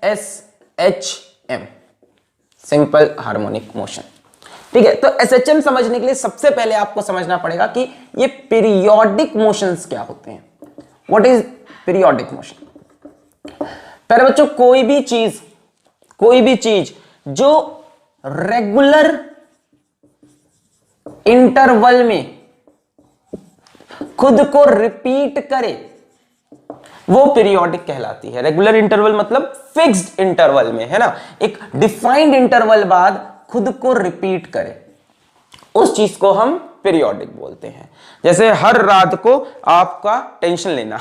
SHM, simple harmonic motion. ठीक है, तो SHM समझने के लिए सबसे पहले आपको समझना पड़ेगा कि ये पीरियोडिक मोशंस क्या होते हैं। What is periodic motion? पहले बच्चों, कोई भी चीज जो रेगुलर इंटरवल में खुद को रिपीट करे वो पीरियोडिक कहलाती है। रेगुलर इंटरवल मतलब फिक्स्ड इंटरवल में, है ना, एक डिफाइंड इंटरवल बाद खुद को रिपीट करे, उस चीज को हम पीरियोडिक बोलते हैं। जैसे हर रात को आपका टेंशन लेना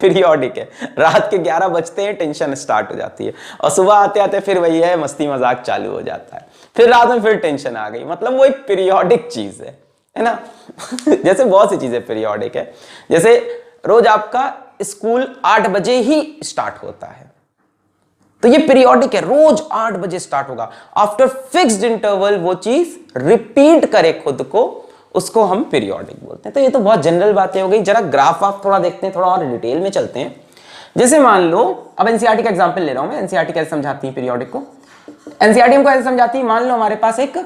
पीरियोडिक है। रात के 11 बजते हैं टेंशन स्टार्ट हो जाती है, और सुबह आते आते फिर वही है, मस्ती मजाक चालू हो जाता है, फिर रात में फिर टेंशन आ गई। मतलब वो एक पीरियोडिक चीज है ना जैसे बहुत सी चीजें पीरियोडिक है। जैसे रोज आपका स्कूल 8 बजे ही स्टार्ट होता है, तो ये पीरियोडिक है, रोज 8 बजे स्टार्ट होगा। आफ्टर फिक्स्ड इंटरवल वो चीज रिपीट करे खुद को, उसको हम पीरियोडिक बोलते हैं। तो ये तो बहुत जनरल बातें हो गई। जरा ग्राफ आप थोड़ा देखते हैं, थोड़ा और डिटेल में चलते हैं। जैसे मान लो, अब एनसीईआरटी का एग्जांपल ले रहा हूं मैं। एनसीईआरटी कैसे समझाती है पीरियोडिक को? एनसीईआरटी हमको ऐसे समझाती है, मान लो हमारे पास एक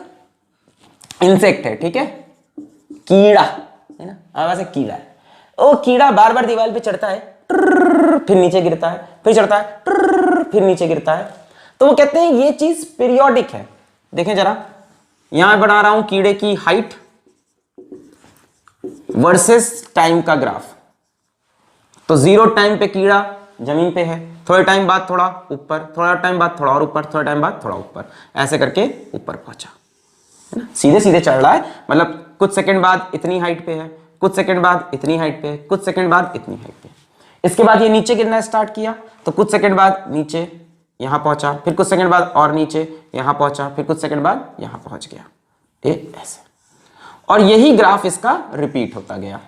इंसेक्ट है, ठीक है, कीड़ा है ना, हमारे पास एक कीड़ा है। वो कीड़ा बार बार दीवार पे चढ़ता है, फिर नीचे गिरता है, फिर चढ़ता है, फिर नीचे गिरता है। तो वो कहते हैं ये चीज पीरियोडिक है। देखें जरा, यहां बना रहा हूं कीड़े की हाइट वर्सेस टाइम का ग्राफ। तो 0 टाइम पे कीड़ा जमीन पे है, थोड़े टाइम बाद थोड़ा ऊपर, थोड़ा टाइम बाद थोड़ा और ऊपर, थोड़ा टाइम बाद थोड़ा ऊपर, ऐसे करके ऊपर पहुंचा, है ना। सीधे सीधे चढ़ रहा है, मतलब कुछ सेकंड बाद इतनी हाइट पे है, कुछ सेकंड बाद इतनी हाइट पे है, कुछ सेकंड बाद इतनी हाइट पे। इसके बाद ये नीचे गिरना स्टार्ट किया, तो कुछ सेकंड बाद नीचे यहां पहुंचा, फिर कुछ सेकंड बाद और नीचे यहां पहुंचा, फिर कुछ सेकंड बाद यहां पहुंच गया, ये ऐसे। और यही ग्राफ इसका रिपीट होता गया,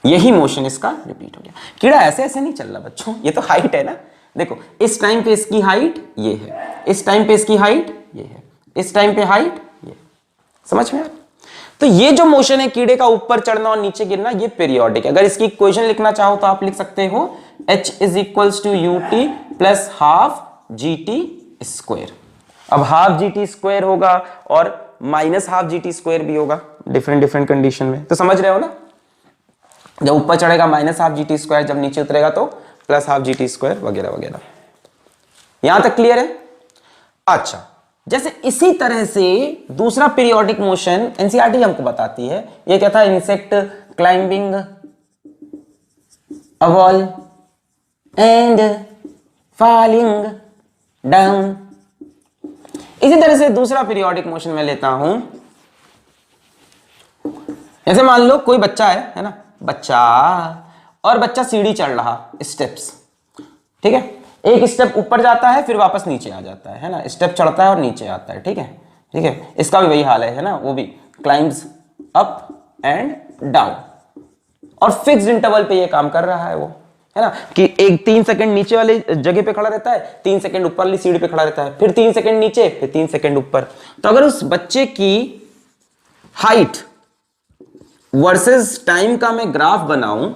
यही मोशन इसका रिपीट हो गया। कीड़ा ऐसे ऐसे नहीं चल रहा बच्चों, ये तो हाइट है ना। देखो, इस टाइम पे इसकी हाइट ये है, इस टाइम पे इसकी हाइट ये है, इस टाइम पे हाइट ये, समझ में आ? तो ये जो मोशन है कीड़े का ऊपर चढ़ना और नीचे गिरना, ये पीरियोडिक है। अगर इसकी इक्वेशन लिखना चाहो तो आप लिख सकते हो H is equals to UT plus half GT square. अब हाफ GT स्क्वायर होगा और माइनस हाफ GT स्क्वायर भी होगा डिफरेंट डिफरेंट कंडीशन में, तो समझ रहे हो ना। जब ऊपर चढ़ेगा माइनस हाफ GT स्क्वायर, जब नीचे उतरेगा तो प्लस हाफ GT स्क्वायर, वगैरह वगैरह। यहां तक क्लियर है? अच्छा, जैसे इसी तरह से दूसरा पीरियोडिक मोशन एनसीईआरटी हमको बताती है। ये क्या था? Insect climbing a wall and falling down. इसी तरह से दूसरा पीरियोडिक मोशन मैं लेता हूं। जैसे मान लो कोई बच्चा है ना, बच्चा, और बच्चा सीढ़ी चढ़ रहा, स्टेप्स, ठीक है, एक स्टेप ऊपर जाता है फिर वापस नीचे आ जाता है ना, स्टेप चढ़ता है और नीचे आता है, ठीक है, ठीक है। इसका भी वही हाल है ना, वो भी क्लाइंब्स अप एंड डाउन, और फिक्स्ड इंटरवल पे ये काम कर रहा है वो, है ना, कि एक 3 सेकंड नीचे वाली जगह पे खड़ा रहता है, 3 सेकंड ऊपर वाली सीढ़ी पे खड़ा रहता है, फिर 3 सेकंड नीचे, फिर 3 सेकंड ऊपर। तो अगर उस बच्चे की हाइट वर्सेस टाइम का मैं ग्राफ बनाऊं,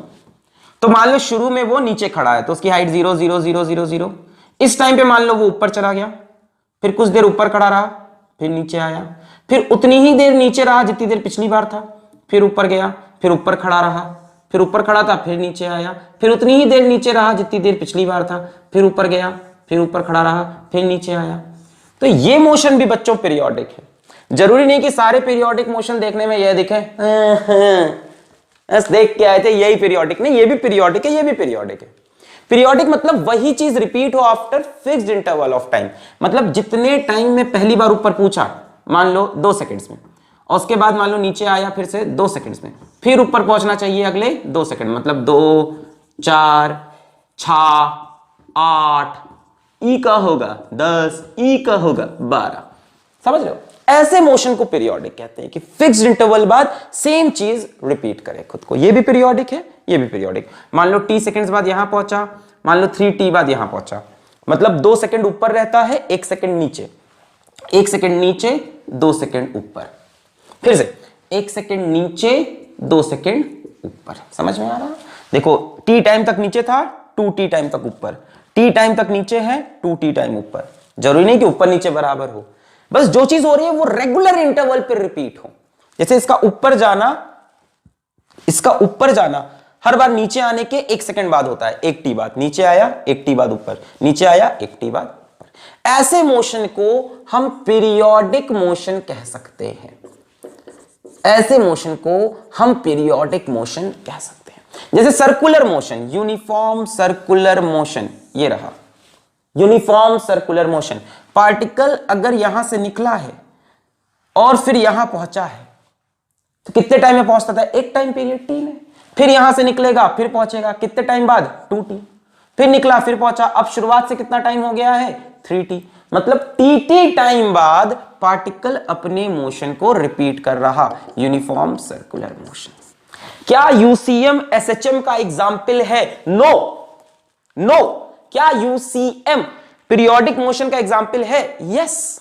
तो मान लो शुरू में वो नीचे खड़ा है तो उसकी हाइट 0 0 0 0 0। इस टाइम पे मान लो वो ऊपर चला गया, फिर कुछ देर ऊपर खड़ा रहा, फिर नीचे आया, फिर उतनी ही देर नीचे रहा जितनी देर पिछली बार था, फिर ऊपर गया, फिर ऊपर खड़ा रहा, फिर ऊपर खड़ा था, फिर नीचे आया, फिर उतनी ही देर नीचे रहा जितनी देर पिछली बार था, फिर ऊपर गया, फिर ऊपर खड़ा रहा, फिर नीचे आया। तो ये मोशन भी बच्चों पीरियोडिक है। जरूरी नहीं कि सारे पीरियोडिक मोशन देखने में यह दिखे बस देख के आए थे यही पीरियोडिक, नहीं, ये भी पीरियोडिक है, ये भी पीरियोडिक है। पीरियोडिक मतलब वही चीज रिपीट हो after fixed interval of time. मतलब जितने टाइम में पहली बार ऊपर पूछा, मान लो 2 सेकंड्स में, और उसके बाद मान लो नीचे आया फिर से 2 सेकंड्स में, फिर ऊपर पहुंचना चाहिए अगले 2 सेकंड, मतलब 2 4 6 8, ई का होगा 10, ई का होगा 12। समझ रहे हो? ऐसे मोशन को पीरियोडिक कहते हैं कि फिक्स्ड इंटरवल बाद सेम चीज रिपीट करे खुद को। ये भी पीरियोडिक है, ये भी पीरियोडिक। मान लो t सेकंड्स बाद यहां पहुंचा, मान लो 3t बाद यहां पहुंचा, मतलब 2 सेकंड ऊपर रहता है, 1 सेकंड नीचे, 1 सेकंड नीचे, 2 सेकंड ऊपर, फिर से 1 सेकंड नीचे, 2 सेकंड ऊपर। समझ में आ रहा है? देखो t टाइम तक नीचे था, 2t टाइम तक ऊपर, टी टाइम तक नीचे है, 2t टाइम ऊपर। जरूरी नहीं कि ऊपर नीचे बराबर हो, बस जो चीज हो रही है वो रेगुलर इंटरवल पर रिपीट हो। जैसे इसका ऊपर जाना हर बार नीचे आने के 1 सेकंड बाद होता है, 1t बाद नीचे आया, 1t बाद ऊपर, नीचे आया, 1t बाद ऊपर। ऐसे मोशन को हम पीरियोडिक मोशन कह सकते हैं। ऐसे मोशन को हम पीरियोडिक मोशन कह सकते हैं। जैसे circular motion, uniform circular motion, ये रहा यूनिफॉर्म सर्कुलर मोशन। पार्टिकल अगर यहां से निकला है और फिर यहां पहुंचा है तो कितने टाइम में पहुंचता था? एक टाइम पीरियड t में। फिर यहां से निकलेगा, फिर पहुंचेगा कितने टाइम बाद? 2t। फिर निकला, फिर पहुंचा, अब शुरुआत से कितना टाइम हो गया है? 3t। मतलब tt टाइम बाद पार्टिकल अपने मोशन को रिपीट कर रहा, यूनिफॉर्म सर्कुलर मोशन। क्या यूसीएम एसएचएम का एग्जाम्पल है? No no. क्या यूसीएम पीरियोडिक मोशन का एग्जाम्पल है? यस,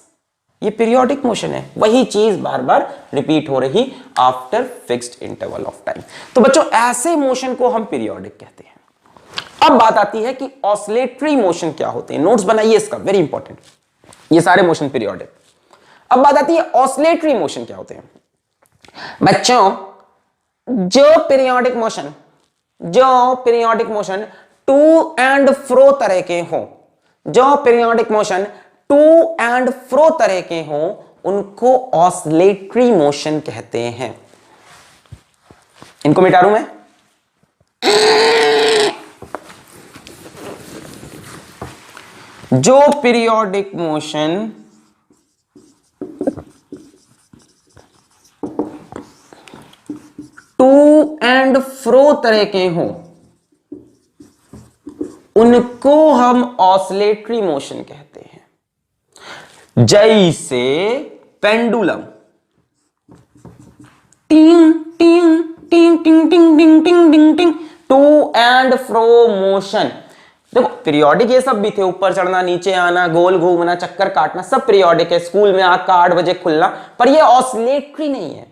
ये पीरियोडिक मोशन है, वही चीज बार बार रिपीट हो रही after fixed interval of time. तो बच्चों ऐसे मोशन को हम पीरियोडिक कहते हैं। अब बात आती है कि ऑसिलेटरी मोशन क्या होते हैं। नोट्स बनाइए इसका, वेरी इंपॉर्टेंट। ये सारे मोशन पीरियोडिक। अब बात आती है ऑसिलेटरी मोशन क्या होते हैं। बच्चों जो periodic motion to and fro तरह के हो, जो periodic motion to and fro तरह के हो, उनको ऑसिलेटरी मोशन कहते हैं। इनको मिटा दूं मैं? जो periodic motion to and fro तरह के हो, उनको हम ऑसिलेटरी मोशन कहते हैं। जैसे पेंडुलम, टिंग टिंग टिंग टिंग टिंग टिंग टिंग टिंग टिंग, टू एंड फ्रो मोशन। देखो पीरियोडिक ये सब भी थे, ऊपर चढ़ना, नीचे आना, गोल घूमना, चक्कर काटना, सब पीरियोडिक है। स्कूल में आग का 8 बजे खुलना, पर ये ऑसिलेटरी नहीं है।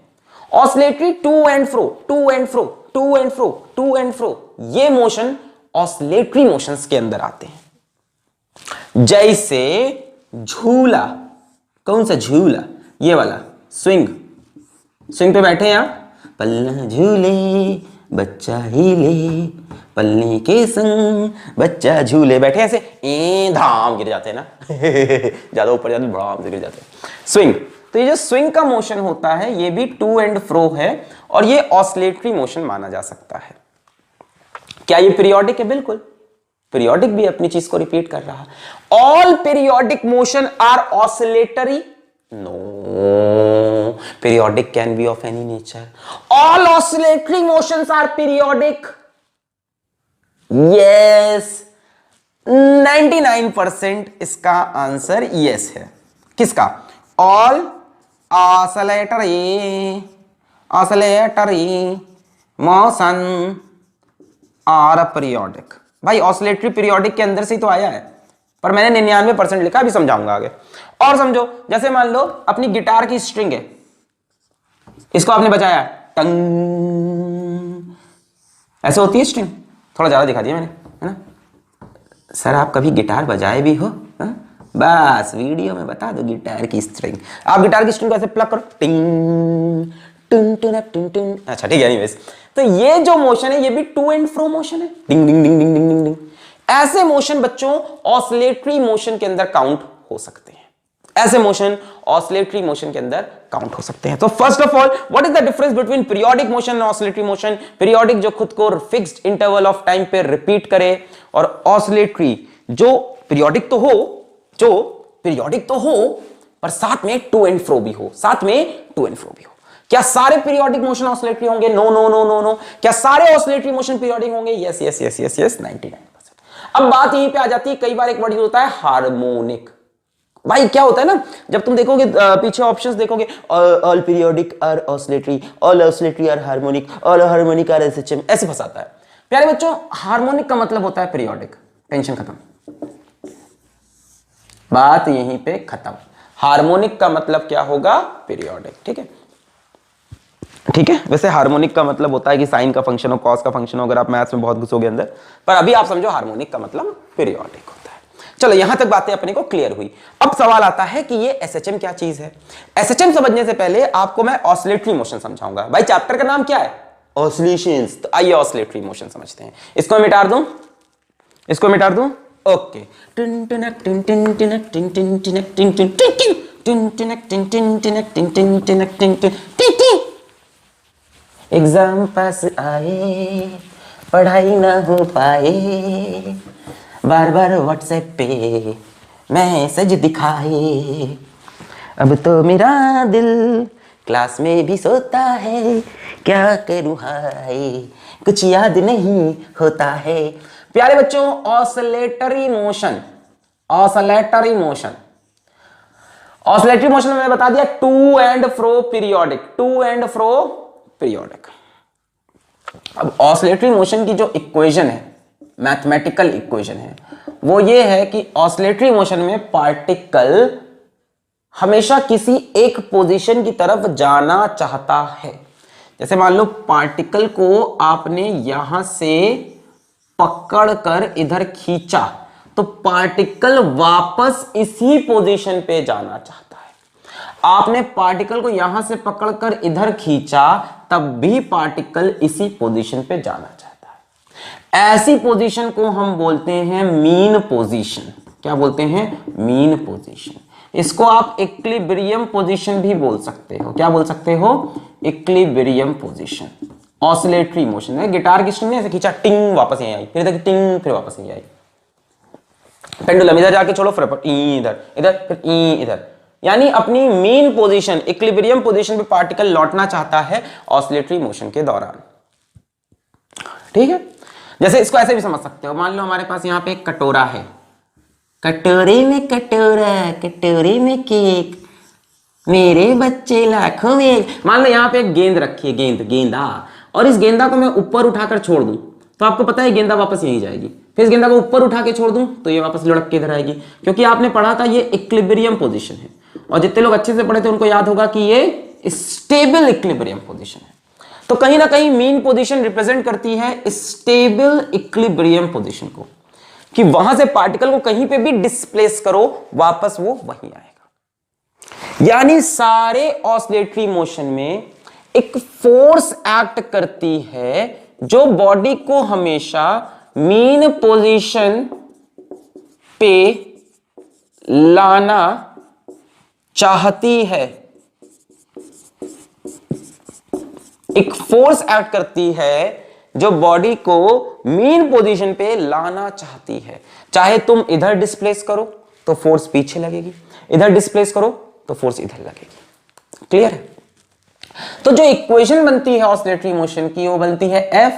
Oscillatory to and fro, to and fro, to and fro, to and fro, ये मोशन ऑसिलेटरी मोशंस के अंदर आते हैं। जैसे झूला, कौन सा झूला? ये वाला स्विंग। स्विंग पे बैठे हैं आप, पल्ला झूले बच्चा हिले, पलने के संग बच्चा झूले, बैठे ऐसे धाम गिर जाते हैं ना ज्यादा ऊपर जाते धाम गिर जाते हैं। स्विंग, तो ये जो स्विंग का मोशन होता है ये भी टू एंड फ्रो है और ये ऑसिलेटरी मोशन माना जा सकता है। क्या ये पीरियोडिक है? बिल्कुल पीरियोडिक भी अपनी चीज को रिपीट कर रहा। All periodic motion are oscillatory? No, periodic can be of any nature. All oscillatory motions are periodic. Yes, 99% इसका आंसर yes है। किसका? All oscillatory motion are periodic। भाई ऑसिलेटरी पीरियोडिक के अंदर से ही तो आया है, पर मैंने 99% लिखा, अभी समझाऊंगा आगे। और समझो, जैसे मान लो अपनी गिटार की स्ट्रिंग है, इसको आपने बजाया, टंग, ऐसे होती है स्ट्रिंग। थोड़ा ज्यादा दिखा दिया मैंने, है ना? सर आप कभी गिटार बजाए भी हो? हा? बस वीडियो में बता दो गिटार की स्ट्रिंग। आप गिटार की स्ट्रिंग को ऐसे प्लग करो, टिंग टुन टुन टुन टुन। अच्छा ठीक है, एनीवेज, तो ये जो मोशन है ये भी टू एंड फ्रो मोशन है, डिंग डिंग डिंग डिंग डिंग डिंग। ऐसे मोशन बच्चों ऑसिलेटरी मोशन के अंदर काउंट हो सकते हैं। ऐसे मोशन ऑसिलेटरी मोशन के अंदर काउंट हो सकते हैं। तो first of all, what is the difference between periodic motion and oscillatory motion? Periodic जो खुद को फिक्स्ड इंटरवल ऑफ टाइम पे रिपीट करे, और ऑसिलेटरी जो पीरियोडिक तो हो पर साथ में टू एंड फ्रो भी हो, साथ में टू एंड फ्रो भी हो। क्या सारे पीरियोडिक मोशन ऑसिलेटरी होंगे? No no no no no. क्या सारे ऑसिलेटरी मोशन पीरियोडिक होंगे? Yes yes yes yes yes, 99%। अब बात यहीं पे आ जाती है, कई बार एक वर्ड यूज होता है हार्मोनिक। भाई क्या होता है ना, जब तुम देखोगे पीछे ऑप्शंस देखोगे, all periodic are oscillatory, all oscillatory are harmonic, all harmonic are SHM, ऐसे फंसाता है। प्यारे बच्चों, हार्मोनिक का मतलब होता है पीरियोडिक, टेंशन खत्म, बात यहीं पे खत्म। हार्मोनिक का मतलब क्या होगा? पीरियोडिक। ठीक है, ठीक है। वैसे हार्मोनिक का मतलब होता है कि साइन का फंक्शन हो, कॉस का फंक्शन हो, अगर आप मैथ्स में बहुत घुसोगे अंदर, पर अभी आप समझो हार्मोनिक का मतलब पीरियोडिक होता है। चलो यहां तक बातें अपने को क्लियर हुई। अब सवाल आता है कि ये एसएचएम क्या चीज है। एसएचएम समझने से पहले आपको मैं ऑसिलेटरी मोशन समझाऊंगा। भाई चैप्टर का नाम क्या है? ऑसिलेशंस। तो आइए ऑसिलेटरी मोशन समझते हैं। इसको मिटा दूं, इसको मिटा दूं। ओके। एग्जाम पास आए, पढ़ाई ना हो पाए, बार बार व्हाट्सएप पे मैसेज दिखाए, अब तो मेरा दिल क्लास में भी सोता है, क्या करूं हाय, कुछ याद नहीं होता है। प्यारे बच्चों, oscillatory motion, oscillatory motion, oscillatory motion में मैंने बता दिया to and fro periodic, to and fro periodic. अब ऑसिलेटरी मोशन की जो इक्वेशन है, मैथमेटिकल इक्वेशन है, वो ये है कि ऑसिलेटरी मोशन में पार्टिकल हमेशा किसी एक पोजीशन की तरफ जाना चाहता है। जैसे मान लो पार्टिकल को आपने यहां से पकड़कर इधर खींचा, तो पार्टिकल वापस इसी पोजीशन पे जाना चाहता है। आपने पार्टिकल को यहां से पकड़कर इधर खींचा, तब भी पार्टिकल इसी पोजीशन पे जाना चाहता है। ऐसी पोजीशन को हम बोलते हैं मीन पोजीशन। क्या बोलते हैं? Mean position. इसको आप इक्विलिब्रियम पोजीशन भी बोल सकते हो। क्या बोल सकते हो? Equilibrium position. ऑसिलेटरी मोशन है, गिटार की स्ट्रिंग ने ऐसे खींचा, टिंग वापस यहीं आई, फिर इधर टिंग, फिर वापस यहीं आई। पेंडुलम इधर जाके छोड़ो, फिर इधर, इधर, फिर इधर, यानी अपनी मीन पोजीशन, इक्विलिब्रियम पोजीशन पे पार्टिकल लौटना चाहता है ऑसिलेटरी मोशन के दौरान। ठीक है। जैसे इसको ऐसे भी समझ सकते हो, मान लो हमारे पास यहां पे एक कटोरा है, कटोरे में कटोरा, कटोरे में केक, मेरे बच्चे लाखों में। मान लो यहां पे एक गेंद रखी है, गेंदा, और इस गेंदा को मैं ऊपर उठाकर छोड़ दूं, तो आपको पता है गेंदा वापस यहीं जाएगी। फिर इस गेंदा को ऊपर उठा के छोड़ दूं तो ये वापस लुढ़क के इधर आएगी, क्योंकि आपने पढ़ा था ये इक्विलिब्रियम पोजीशन है। और जितने लोग अच्छे से पढ़े थे उनको याद होगा कि ये स्टेबल इक्विलिब्रियम पोजीशन है। तो कहीं ना कहीं मीन पोजीशन रिप्रेजेंट करती है स्टेबल इक्विलिब्रियम पोजीशन को, कि वहां से पार्टिकल को कहीं पे भी डिस्प्लेस करो, वापस वो वहीं आएगा। यानी सारे ऑसिलेटरी मोशन में एक फोर्स एक्ट करती है जो बॉडी को हमेशा मीन पोजीशन पे लाना चाहती है। एक फोर्स एक्ट करती है जो बॉडी को मीन पोजीशन पे लाना चाहती है। चाहे तुम इधर डिस्प्लेस करो तो फोर्स पीछे लगेगी, इधर डिस्प्लेस करो तो फोर्स इधर लगेगी। क्लियर है? तो जो इक्वेशन बनती है ऑसिलेटरी मोशन की, वो बनती है F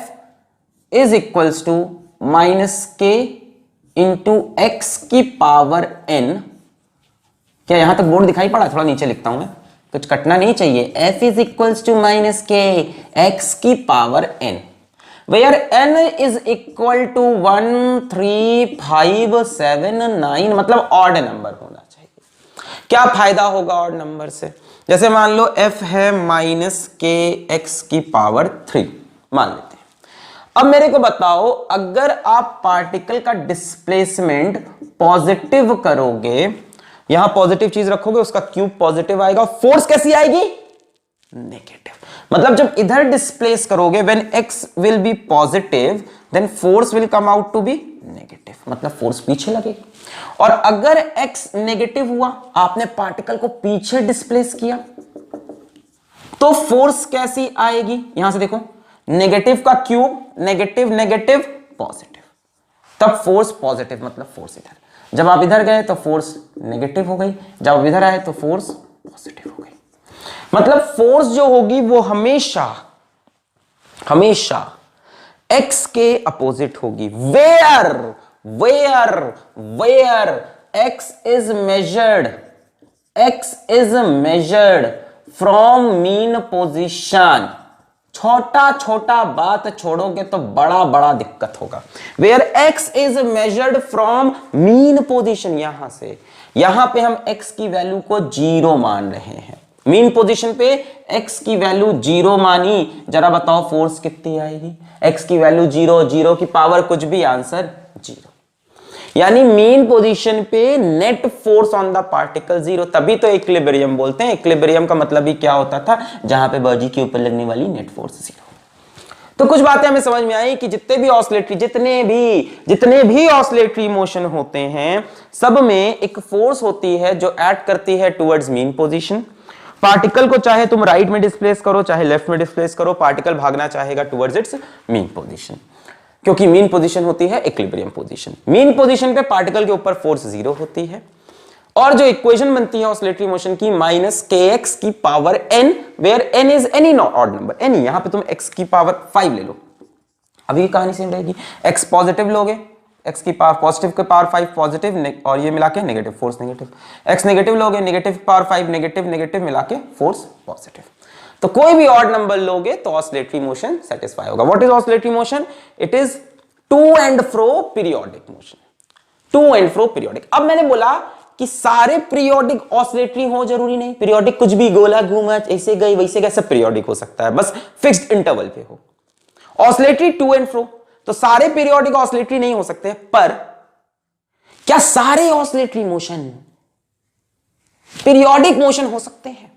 is equals to minus k into x की पावर n। क्या यहां तक बोर्ड दिखाई पड़ा? थोड़ा नीचे लिखता हूं मैं, कुछ कटना नहीं चाहिए। F is equals to minus के एक्स की power n, where n is equal to 1, 3, 5, 7, 9, मतलब ऑड नंबर होना चाहिए। क्या फायदा होगा ऑड नंबर से? जैसे मान लो f है माइनस के एक्स की पावर 3 मान लेते हैं। अब मेरे को बताओ, अगर आप पार्टिकल का डिस्प्लेसमेंट पॉजिटिव करोगे, यहां पॉजिटिव चीज रखोगे, उसका क्यूब पॉजिटिव आएगा, फोर्स कैसी आएगी? नेगेटिव। मतलब जब इधर डिस्प्लेस करोगे, when x will be positive then force will come out to be negative, मतलब फोर्स पीछे लगेगी। और अगर x नेगेटिव हुआ, आपने पार्टिकल को पीछे डिस्प्लेस किया, तो फोर्स कैसी आएगी? यहां से देखो, नेगेटिव का क्यूब, नेगेटिव नेगेटिव पॉजिटिव, तब फोर्स पॉजिटिव, मतलब फोर्स इधर। जब आप इधर गए तो फोर्स नेगेटिव हो गई, जब आप इधर आए तो फोर्स पॉजिटिव हो गई। मतलब फोर्स जो होगी वो हमेशा हमेशा x के अपोजिट होगी। Where where where x is measured from mean position. छोटा छोटा बात छोड़ोगे तो बड़ा बड़ा दिक्कत होगा। Where x is measured from mean position, यहां से यहां पे हम x की वैल्यू को 0 मान रहे हैं। मीन पोजीशन पे x की वैल्यू 0 मानी, जरा बताओ फोर्स कितनी आएगी? x की वैल्यू 0, 0 की पावर कुछ भी, आंसर 0। यानी मीन पोजीशन पे net force on the particle 0, तभी तो इक्विलिब्रियम बोलते हैं। इक्विलिब्रियम का मतलब ही क्या होता था? जहां पे बॉडी के ऊपर लगने वाली नेट फोर्स 0। तो कुछ बातें हमें समझ में आई कि जितने भी ऑसिलेटरी मोशन होते हैं, सब में एक फोर्स होती है जो एक्ट करती है टुवर्ड्स मीन पोजीशन। पार्टिकल को चाहे तुम राइट में डिस्प्लेस करो चाहे लेफ्ट में डिस्प्लेस करो, पार्टिकल भागना चाहेगा टुवर्ड्स इट्स मीन पोजीशन, क्योंकि मीन पोजीशन होती है इक्विलिब्रियम पोजीशन। मीन पोजीशन पे पार्टिकल के ऊपर फोर्स 0 होती है, और जो इक्वेशन बनती है ऑसिलेटरी मोशन की माइनस के एक्स की power n, where n is any odd number, any, यहां पे तुम x की पावर 5 ले लो, अभी कहानी सेम रहेगी। x पॉजिटिव लोगे, x की पावर पॉजिटिव के पावर 5 पॉजिटिव, और ये मिला के negative force negative. x negative लोगे, नेगेटिव पावर 5 नेगेटिव, नेगेटिव मिला के फोर्स पॉजिटिव। तो कोई भी ऑड नंबर लोगे तो ऑसिलेटरी मोशन सेटिस्फाई होगा। What is oscillatory motion? It is to and fro periodic motion, to and fro periodic. अब मैंने बोला कि सारे पीरियोडिक ऑसिलेटरी हो, जरूरी नहीं। पीरियोडिक कुछ भी, गोला घूमा, ऐसे गए वैसे गए, सब पीरियोडिक हो सकता है, बस फिक्स्ड इंटरवल पे हो। ऑसिलेटरी टू एंड फ्रो, तो सारे पीरियोडिक ऑसिलेटरी नहीं हो सकते, पर क्या सारे ऑसिलेटरी मोशन पीरियोडिक मोशन हो सकते हैं?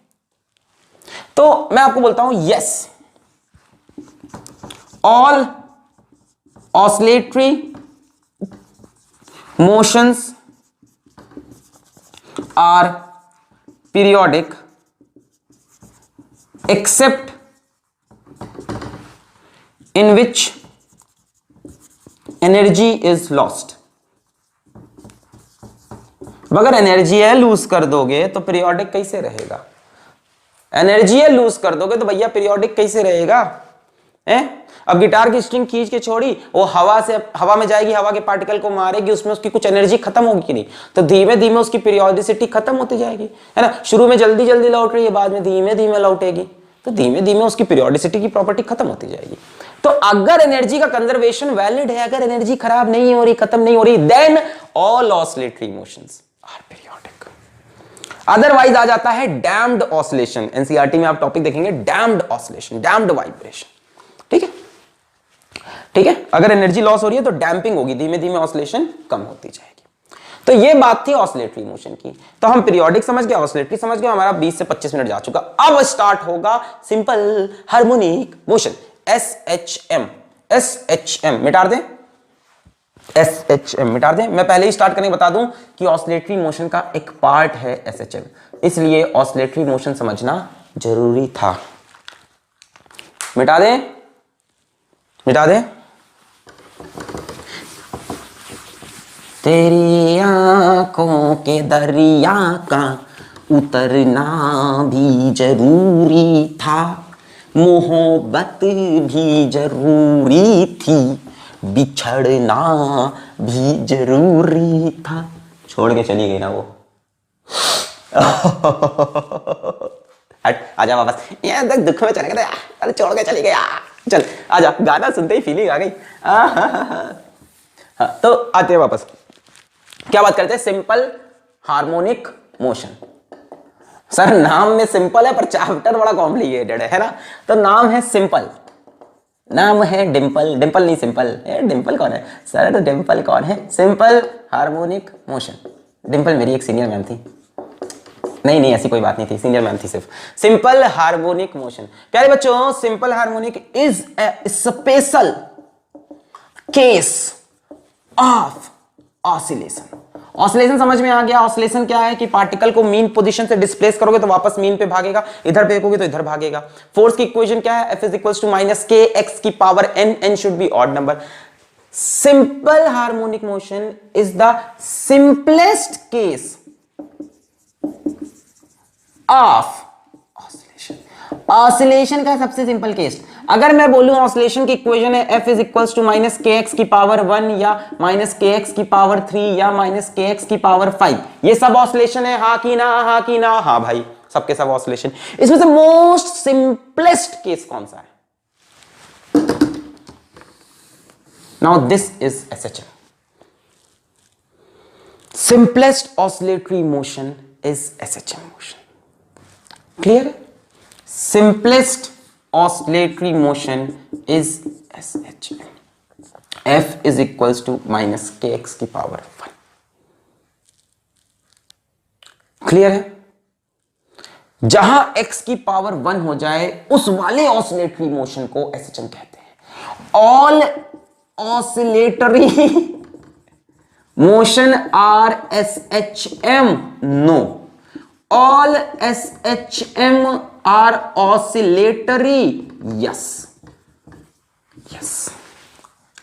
तो मैं आपको बोलता हूं yes, all oscillatory motions are periodic except in which energy is lost। अगर एनर्जी है लूज कर दोगे तो पीरियोडिक कैसे रहेगा? एनर्जी है लूज कर दोगे तो भैया पीरियोडिक कैसे रहेगा? अब गिटार की स्ट्रिंग खींच के छोड़ी, वो हवा में जाएगी, हवा के पार्टिकल को मारेगी, उसमें उसकी कुछ एनर्जी खत्म होगी कि नहीं? तो धीमे धीमे उसकी पीरियोडिसिटी खत्म होती जाएगी, है ना। शुरू में जल्दी जल्दी लौट रही है, बाद में धीमे धीमे लौटेगी, तो धीमे धीमे उसकी पीरियोडिसिटी की प्रॉपर्टी खत्म होती जाएगी। तो अगर एनर्जी का कंजर्वेशन वैलिड है, अगर एनर्जी खराब नहीं हो रही, खत्म नहीं हो रही, then all oscillatory motions are periodic. Otherwise आ जाता है डैम्ड ऑसिलेशन। एनसीईआरटी में आप टॉपिक देखेंगे डैम्ड ऑसिलेशन, डैम्ड वाइब्रेशन। ठीक है, ठीक है। अगर एनर्जी लॉस हो रही है तो डैम्पिंग होगी, धीमे धीमे ऑसिलेशन कम होती जाएगी। तो ये बात थी ऑसिलेटरी मोशन की। तो हम पीरियोडिक समझ गए, ऑसिलेटरी समझ गए, हमारा 20 से 25 मिनट जा चुका। अब स्टार्ट होगा simple harmonic motion, SHM। SHM मिटा दें, SHM मिटा दें। मैं पहले ही स्टार्ट करने बता दूं कि ऑसिलेटरी मोशन का एक पार्ट है SHM, इसलिए ऑसिलेटरी मोशन समझना जरूरी था। मिटा दें, मिटा दें। तेरी आंखों के दरिया का उतरना भी जरूरी था, मोहब्बत भी जरूरी थी, बिछड़ना भी जरूरी था। छोड़ के चली गई ना वो। हट, आजा वापस। ये दुख में चले गए, अरे छोड़ के चली गया। चल आजा, गाना सुनते ही फीलिंग आ गई। हाँ, तो आते हैं वापस। क्या बात करते हैं? Simple harmonic motion. सर नाम में सिंपल है पर चैप्टर बड़ा कॉम्प्लिकेटेड है ना। तो नाम है सिंपल, नाम है डिंपल। डिंपल नहीं सिंपल। डिंपल कौन है सर? तो डिंपल कौन है? Simple harmonic motion. डिंपल मेरी एक सीनियर मैम थी। नहीं ऐसी कोई बात नहीं थी, सीनियर मैम थी सिर्फ। Simple harmonic motion. प्यारे बच्चों, simple harmonic is a special case of oscillation. Oscillation समझ में आ गया? ऑसिलेशन क्या है कि पार्टिकल को मीन पोजीशन से डिस्प्लेस करोगे तो वापस मीन पे भागेगा, इधर फेंकोगे तो इधर भागेगा। फोर्स की इक्वेशन क्या है? F is equals to minus के एक्स की power n, n should be odd number. Simple harmonic motion is the simplest case of oscillation. Oscillation का सबसे सिंपल केस। अगर मैं बोलूं ऑसिलेशन की इक्वेशन है F is equals to minus के एक्स की पावर 1 या माइनस के एक्स की पावर 3 या माइनस के एक्स की पावर 5, ये सब ऑसिलेशन है? हाँ की ना? हाँ की ना? हाँ भाई, सबके सब ऑसिलेशन। इसमें से मोस्ट सिंपलेस्ट केस कौन सा है? Now this is SHM। Simplest oscillatory motion is SHM motion. Clear है? Simplest oscillatory motion is SHM. F is equals to minus kx की पावर 1. क्लियर है? जहां x की पावर 1 हो जाए उस वाले ऑसिलेटरी मोशन को SHM कहते हैं. All oscillatory motion are SHM? No. ऑल SHM are oscillatory? Yes. Yes.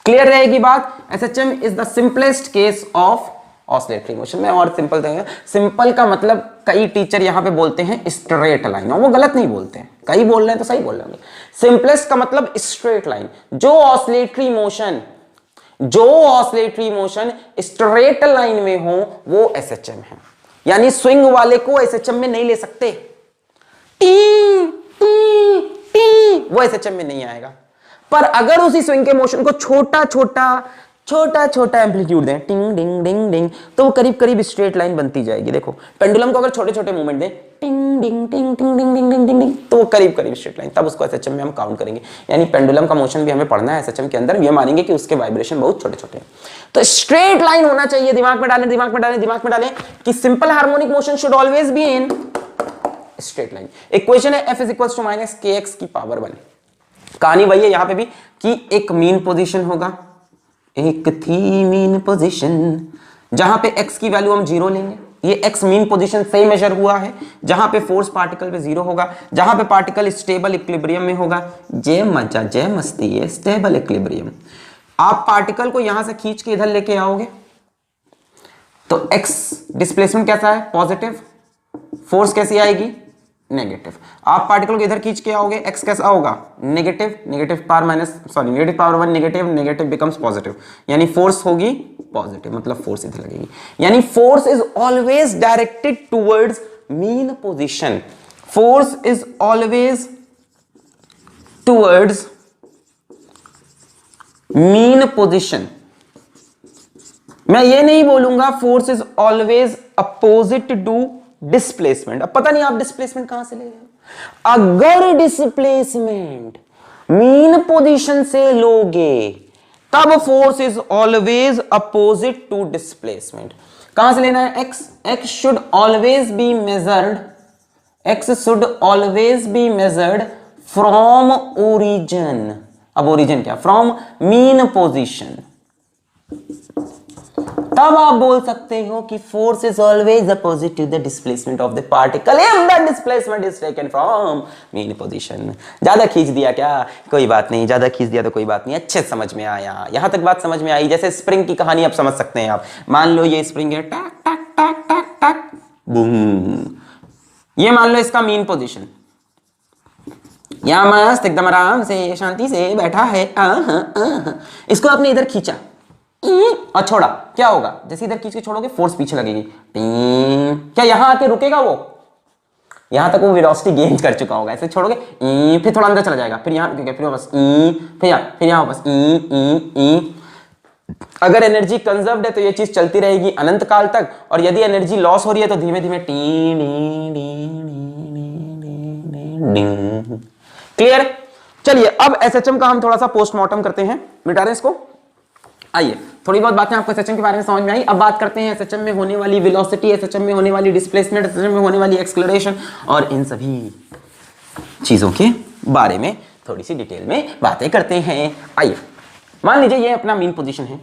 Clear रहेगी बात? SHM is the simplest case of oscillatory motion में. और सिंपल देंगे, सिंपल का मतलब कई टीचर यहां पे बोलते हैं स्ट्रेट लाइन, और वो गलत नहीं बोलते हैं. कई बोल रहे हैं तो सही बोल रहे हैं. सिंपलेस्ट का मतलब स्ट्रेट लाइन. जो ऑसिलेटरी मोशन स्ट्रेट लाइन में हो वो SHM है. यानी स्विंग वाले को SHM में नहीं ले सकते. टी टी टी वो SHM में नहीं आएगा. पर अगर उसी स्विंग के मोशन को छोटा छोटा एम्पलीट्यूड दें, टिंग डिंग डिंग डिंग, तो वो करीब करीब स्ट्रेट लाइन बनती जाएगी. देखो पेंडुलम को अगर छोटे छोटे मूवमेंट दें, टिंग डिंग टिंग टिंग डिंग डिंग डिंग डिंग डिंग, तो वो करीब करीब स्ट्रेट लाइन, तब उसको SHM में हम काउंट करेंगे. यानी पेंडुलम का मोशन भी हमें पढ़ना है SHM के अंदर. ये मानेंगे कि उसके वाइब्रेशन बहुत छोटे छोटे हैं. तो स्ट्रेट लाइन होना चाहिए. दिमाग में डालें कि simple harmonic motion should always be in straight line. Equation है F is equals to minus kx की पावर 1. कहानी वही है यहां पे भी कि एक मीन पोजीशन होगा, एक थी मीन पोजीशन, जहां पे x की वैल्यू हम 0 लेंगे. ये x मीन पोजीशन से मेजर हुआ है, जहां पे फोर्स पार्टिकल पे 0 होगा, जहां पे पार्टिकल स्टेबल इक्विलिब्रियम में होगा. जय मजा जय मस्ती, ये स्टेबल इक्विलिब्रियम. आप पार्टिकल को यहां से खींच के इधर लेके आओगे तो x डिस्प्लेसमेंट कैसा है? पॉजिटिव. फोर्स कैसी आएगी? नेगेटिव. आप पार्टिकल को इधर खींच के आओगे, x कैसा होगा? Negative power minus negative power 1 negative becomes positive. यानी फोर्स होगी पॉजिटिव, मतलब फोर्स इधर लगेगी. यानी force is always directed towards mean position. Force is always towards mean position. मैं ये नहीं बोलूंगा force is always opposite to displacement. अब पता नहीं आप डिस्प्लेसमेंट कहां से ले रहे हो. अगर डिस्प्लेसमेंट मीन पोजीशन से लोगे तब force is always opposite to displacement. कहां से लेना है? x should always be measured from origin. अब ओरिजिन क्या? From mean position. तब आप बोल सकते हो कि force is always opposite to the displacement of the particle if the displacement is taken from mean position. ज्यादा खींच दिया क्या? कोई बात नहीं, ज्यादा खींच दिया तो कोई बात नहीं, अच्छे समझ में आया. यहां तक बात समझ में आई. जैसे स्प्रिंग की कहानी आप समझ सकते हैं. आप मान लो ये स्प्रिंग है, टक टक टक टक टक बूम. ये मान लो इसका मीन पोजीशन, यहां मस्त एकदम आराम से शांति से बैठा है. इसको आपने इधर खींचा और छोड़ा, क्या होगा? जैसे इधर खींच के छोड़ोगे फोर्स पीछे लगेगी. क्या यहां आके रुकेगा? वो यहां तक वो वेलोसिटी गेन कर चुका होगा. ऐसे छोड़ोगे फिर थोड़ा अंदर चला जाएगा, फिर यहां रुकेगा, फिर वापस फिर यहां वापस. अगर एनर्जी कंजर्व्ड है तो ये चीज चलती रहेगी अनंत काल तक, और यदि एनर्जी लॉस हो रही है तो धीमे धीमे क्लियर. चलिए अब SHM का हम थोड़ा सा पोस्टमार्टम करते हैं. मिटा रहे हैं इसको. आइए थोड़ी बहुत बातें आपको SHM के बारे में समझ में आई. अब बात करते हैं SHM में होने वाली वेलोसिटी, SHM में होने वाली डिस्प्लेसमेंट, SHM में होने वाली एक्सेलरेशन और इन सभी चीजों के बारे में थोड़ी सी डिटेल में बातें करते हैं. आइए मान लीजिए ये अपना मीन पोजीशन है.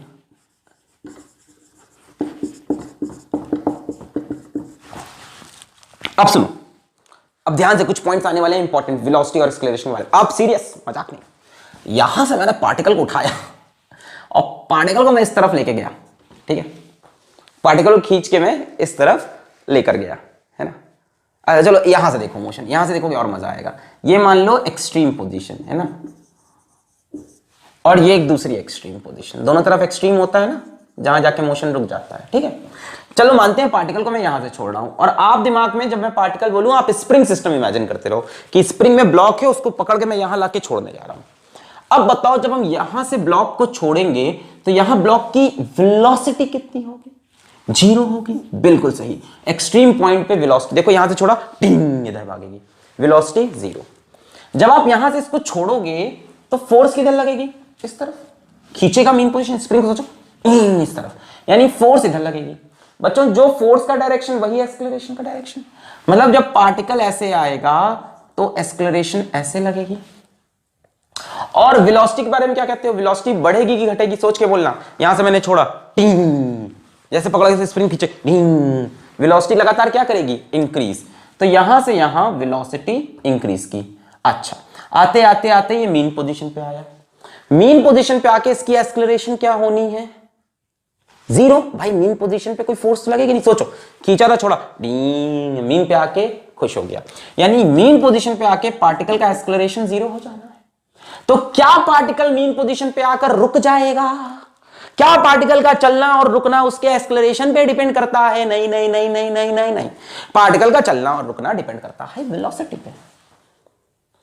अब सुनो, अब ध्यान से कुछ पॉइंट्स आने वाले हैं इंपॉर्टेंट, वेलोसिटी और एक्सेलरेशन वाले. आप सीरियस, मजाक नहीं. यहां से मैंने पार्टिकल को उठाया और पार्टिकल को मैं इस तरफ लेके गया. ठीक है, पार्टिकल को खींच के मैं इस तरफ लेकर गया, है ना. अच्छा चलो यहां से देखो मोशन, यहां से देखोगे और मजा आएगा. ये मान लो एक्सट्रीम पोजीशन है ना, और ये एक दूसरी एक्सट्रीम पोजीशन. दोनों तरफ एक्सट्रीम होता है ना, जहां जाके मोशन रुक जाता है. ठीक है, चलो मानते हैं पार्टिकल को मैं यहां से छोड़ रहा हूं, और आप दिमाग में जब मैं पार्टिकल बोलूं आप स्प्रिंग सिस्टम इमेजिन करते रहो कि स्प्रिंग में ब्लॉक है, उसको पकड़ के मैं यहां लाके छोड़ने जा रहा हूं. अब बताओ जब हम यहां से ब्लॉक को छोड़ेंगे तो यहां ब्लॉक की वेलोसिटी कितनी होगी? 0 होगी. बिल्कुल सही. एक्सट्रीम पॉइंट पे वेलोसिटी देखो, यहां से छोड़ा टिंग इधर भागेगी. वेलोसिटी 0। जब आप यहां से इसको छोड़ोगे तो फोर्स किधर लगेगी, इस तरफ खींचेगा मीन पोजीशन, स्प्रिंग को सोचो इस तरफ, यानी फोर्स इधर लगेगी। बच्चों जो फोर्स का डायरेक्शन वही एक्सेलरेशन का डायरेक्शन, मतलब जब पार्टिकल ऐसे आएगा तो एक्सेलरेशन ऐसे लगेगी। और वेलोसिटी के बारे में क्या कहते हो, वेलोसिटी बढ़ेगी कि घटेगी, सोच के बोलना। यहां से मैंने छोड़ा, टिंग, जैसे पकड़ा जैसे स्प्रिंग खींचे, टिंग, वेलोसिटी लगातार क्या करेगी, इंक्रीज। तो यहां से यहां वेलोसिटी इंक्रीज की। अच्छा, आते आते आते ये मीन पोजीशन पे आया, मीन पोजीशन पे आके इसकी एक्सेलरेशन क्या होनी है, 0। भाई मीन पोजीशन पे कोई फोर्स लगेगी नहीं, सोचो खींचा था छोड़ा, टिंग, मीन पे आके खुश हो गया, यानी मीन पोजीशन पे आके पार्टिकल का एक्सेलरेशन 0 हो जाना है। तो क्या पार्टिकल मीन पोजीशन पे आकर रुक जाएगा, क्या पार्टिकल का चलना और रुकना उसके एक्सेलरेशन पे डिपेंड करता है, नहीं नहीं नहीं नहीं नहीं नहीं नहीं, पार्टिकल का चलना और रुकना डिपेंड करता है वेलोसिटी पे।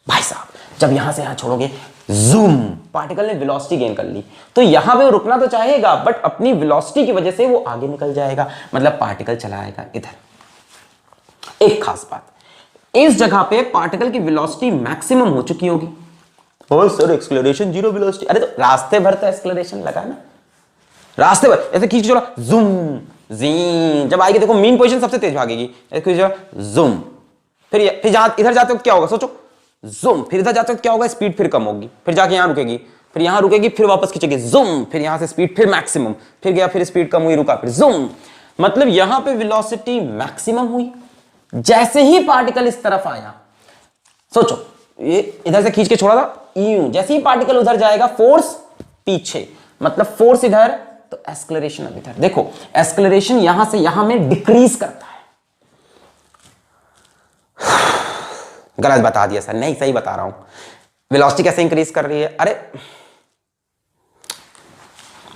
भाई साहब जब यहां से यहां छोड़ोगे, जूम, पार्टिकल ने वेलोसिटी गेन कर ली, तो यहां पे वो रुकना तो चाहेगा बट अपनी वेलोसिटी की वजह से वो आगे निकल जाएगा, मतलब पार्टिकल चला आएगा इधर। एक खास बात, इस जगह पे पार्टिकल की वेलोसिटी मैक्सिमम हो चुकी होगी। और सर एक्सेलरेशन 0 वेलोसिटी, अरे तो रास्ते भर तो एक्सेलरेशन लगा ना, रास्ते भर ऐसे खींच के चला, जूम जी, जब आएगी देखो मीन पोजीशन सबसे तेज भागेगी, जूम, फिर जहां इधर जाते हो क्या होगा सोचो, जूम, फिर इधर जाते हो क्या होगा, स्पीड फिर कम होगी, फिर जाके यहां रुकेगी, फिर यहां रुकेगी, फिर वापस खींचेगी, जूम, फिर यहां से स्पीड फिर मैक्सिमम, फिर गया, फिर स्पीड कम हुई, रुका, फिर जूम, मतलब यहां पे वेलोसिटी मैक्सिमम हुई। जैसे ही पार्टिकल इस तरफ आया, सोचो ये इधर से खींच के छोड़ा था, यूं, जैसे ही पार्टिकल उधर जाएगा फोर्स पीछे, मतलब फोर्स इधर, तो एक्सेलरेशन अब इधर। देखो एक्सेलरेशन यहां से यहां में डिक्रीज करता है। गलत बता दिया सर, नहीं सही बता रहा हूं। वेलोसिटी कैसे इंक्रीज कर रही है, अरे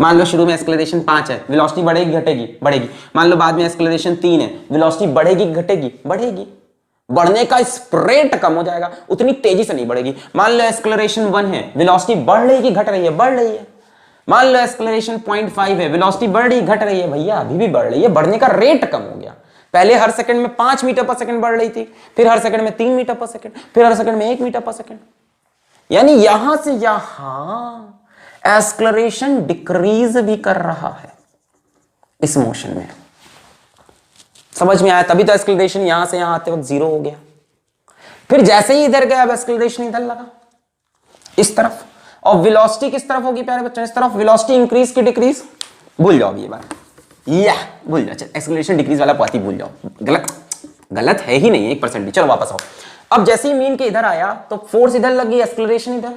मान लो शुरू में एक्सेलरेशन 5 है, वेलोसिटी बढ़ेगी घटेगी, बढ़ेगी। मान लो बाद में एक्सेलरेशन 3 है, वेलोसिटी बढ़ेगी घटेगी, बढ़ेगी। बढ़ने का स्प्रेट कम हो जाएगा, उतनी तेजी से नहीं बढ़ेगी। मान लो एक्सेलरेशन 1 है, वेलोसिटी बढ़ रही है कि घट रही है, बढ़ रही है। मान लो एक्सेलरेशन 0.5 है, वेलोसिटी बढ़ रही घट रही है, भैया अभी भी बढ़ रही है, बढ़ने का रेट कम हो गया। पहले हर सेकंड में 5 मीटर पर सेकंड बढ़ रही थी, फिर हर सेकंड में 3 मीटर पर सेकंड, फिर हर सेकंड में 1 मीटर पर सेकंड, यानी यहां से यहां एक्सेलरेशन डिक्रीज भी कर रहा है इस मोशन में। समझ में आया? तभी तो एक्सेलरेशन यहां से यहां आते वक्त 0 हो गया। फिर जैसे ही इधर गया, अब एक्सेलरेशन इधर लगा इस तरफ, और वेलोसिटी किस तरफ होगी प्यारे बच्चों, इस तरफ। वेलोसिटी इंक्रीज की डिक्रीज, भूल जाओ ये बात, या भूल जाओ, एक्सेलरेशन डिक्रीज वाला बात ही भूल जाओ, गलत है ही नहीं 1% भी। चलो वापस आओ। अब जैसे ही मीन के इधर आया तो फोर्स इधर लगी, एक्सेलरेशन इधर।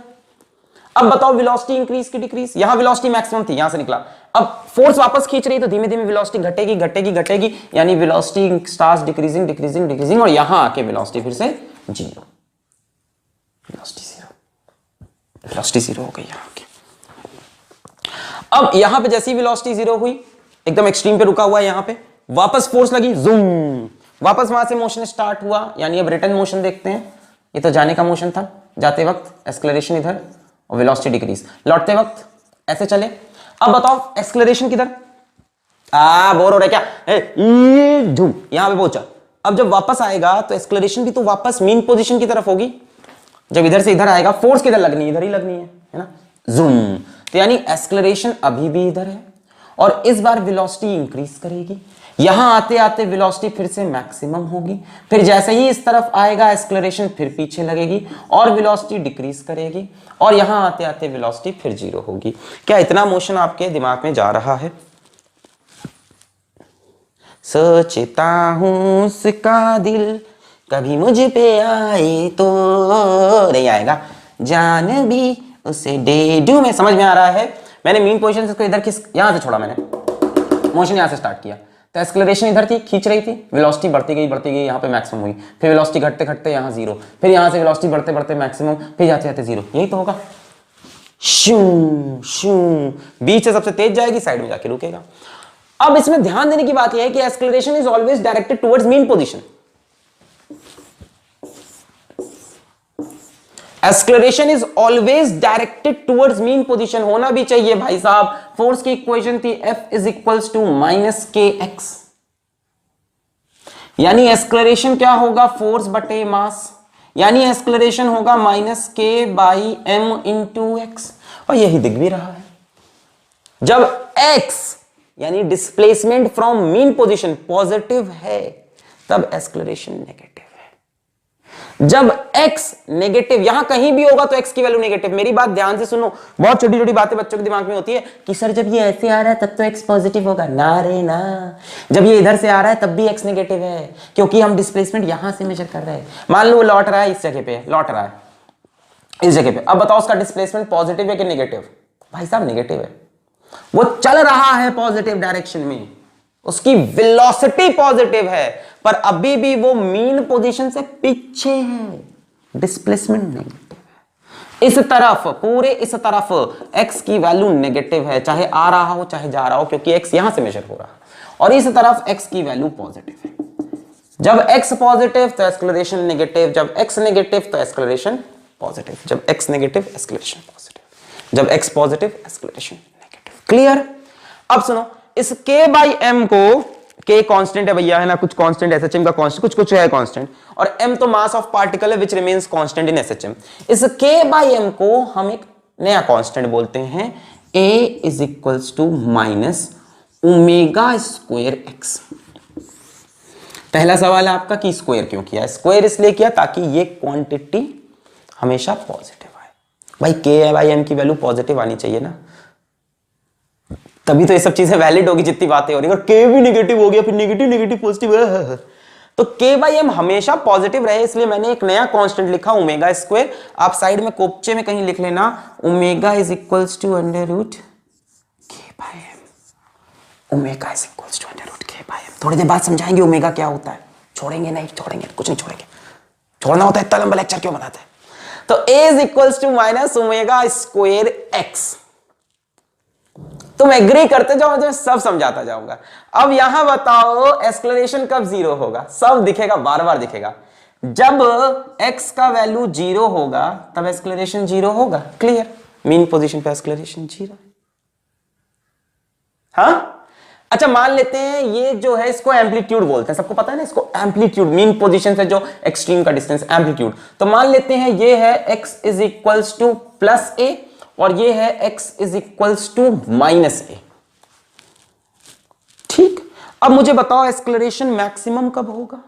अब बताओ वेलोसिटी इंक्रीज की डिक्रीज, यहां वेलोसिटी मैक्सिमम थी, यहां से निकला, अब फोर्स वापस खींच रही, तो धीमे धीमे वेलोसिटी घटेगी घटेगी घटेगी, यानी velocity starts decreasing decreasing decreasing, और यहां आके वेलोसिटी फिर से 0, वेलोसिटी 0 हो गई यहां आके। अब यहां पे जैसी वेलोसिटी 0 हुई, एकदम एक्सट्रीम पे रुका हुआ है, यहां पे वापस फोर्स लगी, जूम, वापस वहां से मोशन स्टार्ट हुआ, यानी अब रिटर्न मोशन देखते हैं। ये तो जाने का मोशन था, जाते वक्त एक्सेलरेशन इधर और वेलोसिटी डिक्रीज, लौटते वक्त ऐसे चले। अब बताओ एक्सेलरेशन किधर, बोर हो रहा है क्या, धूम, यहां पे पहुंचा। अब जब वापस आएगा तो एक्सेलरेशन भी तो वापस मीन पोजीशन की तरफ होगी। जब इधर से इधर आएगा, फोर्स किधर लगनी है, इधर ही लगनी है ना, जूम, तो यानी एक्सेलरेशन अभी भी इधर है, और इस बार वेलोसिटी इंक्रीज करेगी। यहां आते आते वेलोसिटी फिर से मैक्सिमम होगी, फिर जैसे ही इस तरफ आएगा एक्सेलरेशन फिर पीछे लगेगी और वेलोसिटी डिक्रीज करेगी, और यहां आते आते वेलोसिटी फिर 0 होगी। क्या इतना मोशन आपके दिमाग में जा रहा है? सोचता हूं उसका दिल कभी मुझ पे आए तो नहीं आएगा, जान भी उसे दे दूं मैं। समझ में आ रहा है? मैंने मीन पोजीशन से इसको इधर यहां से छोड़ा, मैंने मोशन यहां से स्टार्ट किया, तो एक्सेलरेशन इधर थी, खींच रही थी, वेलोसिटी बढ़ती गई यहां पे मैक्सिमम हुई, फिर वेलोसिटी घटते घटते यहां 0, फिर यहां से वेलोसिटी बढ़ते बढ़ते मैक्सिमम, फिर जाते जाते 0, यही तो होगा। शू शू, बीच से सबसे तेज जाएगी, साइड में जाके रुकेगा। अब इसमें ध्यान देने की बात यह है कि acceleration is always directed towards mean position. Acceleration is always directed towards mean position, होना भी चाहिए भाई साहब। फोर्स की इक्वेशन थी F is equals to minus kx, यानी एक्सेलरेशन क्या होगा, फोर्स बटे मास, यानी एक्सलेरेशन होगा minus k by m into x, और यही दिख भी रहा है। जब x यानी displacement from mean position positive है तब एक्सलेरेशन नेगेटिव है। जब x नेगेटिव, यहां कहीं भी होगा तो x की वैल्यू नेगेटिव। मेरी बात ध्यान से सुनो, बहुत छोटी छोटी बातें बच्चों के दिमाग में होती है कि सर जब ये ऐसे आ रहा है तब तो x पॉजिटिव होगा। ना रे ना, जब ये इधर से आ रहा है तब भी x नेगेटिव है, क्योंकि हम डिस्प्लेसमेंट यहां से मेजर कर रहे हैं। मान लो वो लौट रहा है इस जगह पे, लौट रहा है इस जगह पे, अब बताओ उसका डिस्प्लेसमेंट पॉजिटिव है कि नेगेटिव? भाई साहब नेगेटिव है। वो चल रहा है पॉजिटिव डायरेक्शन में, उसकी वेलोसिटी पॉजिटिव है, पर अभी भी वो मीन पोजीशन से पीछे है, डिस्प्लेसमेंट नेगेटिव है। इस तरफ, पूरे इस तरफ x की वैल्यू नेगेटिव है, चाहे आ रहा हो चाहे जा रहा हो, क्योंकि x यहां से मेजर हो रहा है, और इस तरफ x की वैल्यू पॉजिटिव है। जब x पॉजिटिव तो एक्सेलरेशन नेगेटिव, जब x नेगेटिव तो एक्सेलरेशन पॉजिटिव, जब x नेगेटिव एक्सेलरेशन पॉजिटिव, जब x positive acceleration negative. Clear? अब सुनो, इस k बाई एम को, k कांस्टेंट है भैया, है ना, कुछ कांस्टेंट SHM का कांस्टेंट, कुछ कुछ है कांस्टेंट, और m तो मास ऑफ पार्टिकल है which remains constant in SHM। इस k बाई एम को हम एक नया कांस्टेंट बोलते हैं, a is equals to minus omega square x। पहला सवाल है आपका कि स्क्वायर क्यों किया? स्क्वायर इसलिए किया ताकि ये क्वांटिटी हमेशा पॉजिटिव आए। भाई k बाई एम की वैल्यू पॉजिटिव आनी चाहिए ना, तभी तो ये सब चीजें वैलिड होगी जितनी बातें हो रही है। अगर k भी नेगेटिव हो गया फिर नेगेटिव नेगेटिव पॉजिटिव है, तो k बाई एम हमेशा पॉजिटिव रहे, इसलिए मैंने एक नया कांस्टेंट लिखा ओमेगा स्क्वायर। आप साइड में कोपचे में कहीं लिख लेना, omega is equals to under root k by m. Omega is equals to under root k by m. थोड़ी देर बाद समझाएंगे ओमेगा क्या होता है। छोड़ेंगे नहीं, छोड़ेंगे कुछ नहीं छोड़ेंगे, छोड़ना होता है इतना लंबा लेक्चर क्यों बनाते हैं। तो a is equals to minus omega square x। तुम एग्री करते जाओ, मैं सब समझाता जाऊंगा। अब यहां बताओ एक्सेलरेशन कब जीरो होगा? सब दिखेगा, बार बार दिखेगा। जब x का वैल्यू जीरो होगा तब एक्सेलरेशन जीरो होगा। क्लियर? मीन पोजीशन पे एक्सेलरेशन जीरो। हाँ, अच्छा मान लेते हैं ये जो है इसको एम्पलीट्यूड बोलते हैं, सबको पता है ना इसको, एम्पलीट्यूड, मीन पोजीशन से जो एक्सट्रीम का डिस्टेंस, एम्पलीट्यूड। तो मान लेते हैं ये है x is equals to plus a और ये है x is equals to minus a। ठीक, अब मुझे बताओ एक्सेलरेशन मैक्सिमम कब होगा?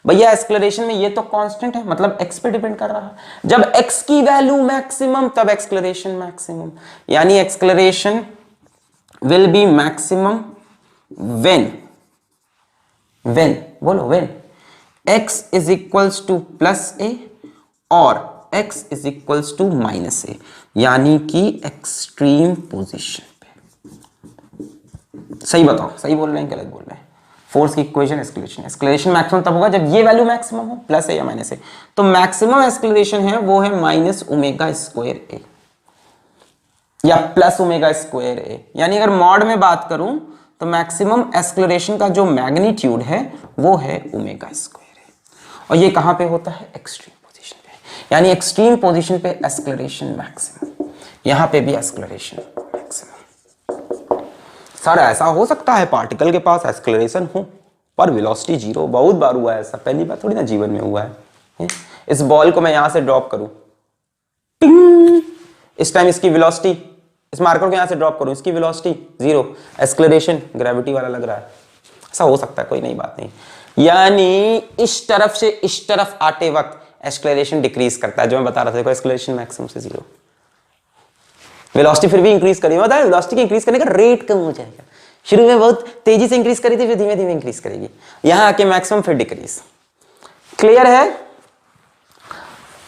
भैया एक्सेलरेशन में ये तो कांस्टेंट है, मतलब x पे डिपेंड कर रहा है। जब x की वैल्यू मैक्सिमम तब एक्सेलरेशन मैक्सिमम, यानी acceleration will be maximum when बोलो when x is equals to plus a और x is equals to minus a, यानी कि एक्सट्रीम पोजीशन पे। सही बताओ, सही बोल रहे हैं गलत बोल रहे हैं? फोर्स की इक्वेशन एक्सेलरेशन मैक्सिमम तब होगा जब ये वैल्यू मैक्सिमम हो, प्लस ए या माइनस ए। तो मैक्सिमम एक्सेलरेशन है वो है माइनस ओमेगा स्क्वायर ए या प्लस ओमेगा स्क्वायर ए। यानी अगर मॉड में बात करूं तो मैक्सिमम एक्सेलरेशन का जो मैग्नीट्यूड है वो है ओमेगा स्क्वायर है, और ये कहां पे होता है? एक्सट्रीम पोजीशन पे। यानी एक्सट्रीम पोजीशन पे एक्सेलरेशन मैक्सिमम, यहां पे भी एक्सेलरेशन मैक्सिमम। सर ऐसा हो सकता है पार्टिकल के पास एक्सेलरेशन हो पर वेलोसिटी जीरो? बहुत बार हुआ है ऐसा, पहली बार थोड़ी ना जीवन में हुआ है। इस बॉल को मैं यहां से ड्रॉप करूं, इस टाइम इसकी वेलोसिटी, इस मार्कर को यहां से ड्रॉप करूं, इसकी वेलोसिटी जीरो, एक्सेलरेशन ग्रेविटी वाला लग रहा है। ऐसा हो सकता है, कोई नई बात नहीं। यानी इस तरफ से इस तरफ आते वक्त एक्सेलरेशन डिक्रीज करता है, जो मैं बता रहा था। देखो एक्सेलरेशन मैक्सिमम से जीरो, वेलोसिटी फिर भी इंक्रीज करेगी, मतलब वेलोसिटी के इंक्रीज करने का रेट कम हो जाएगा। शुरू में बहुत तेजी से इंक्रीज करी थी, फिर धीमे धीमे इंक्रीज करेगी, यहां आके मैक्सिमम फिर डिक्रीज। क्लियर है?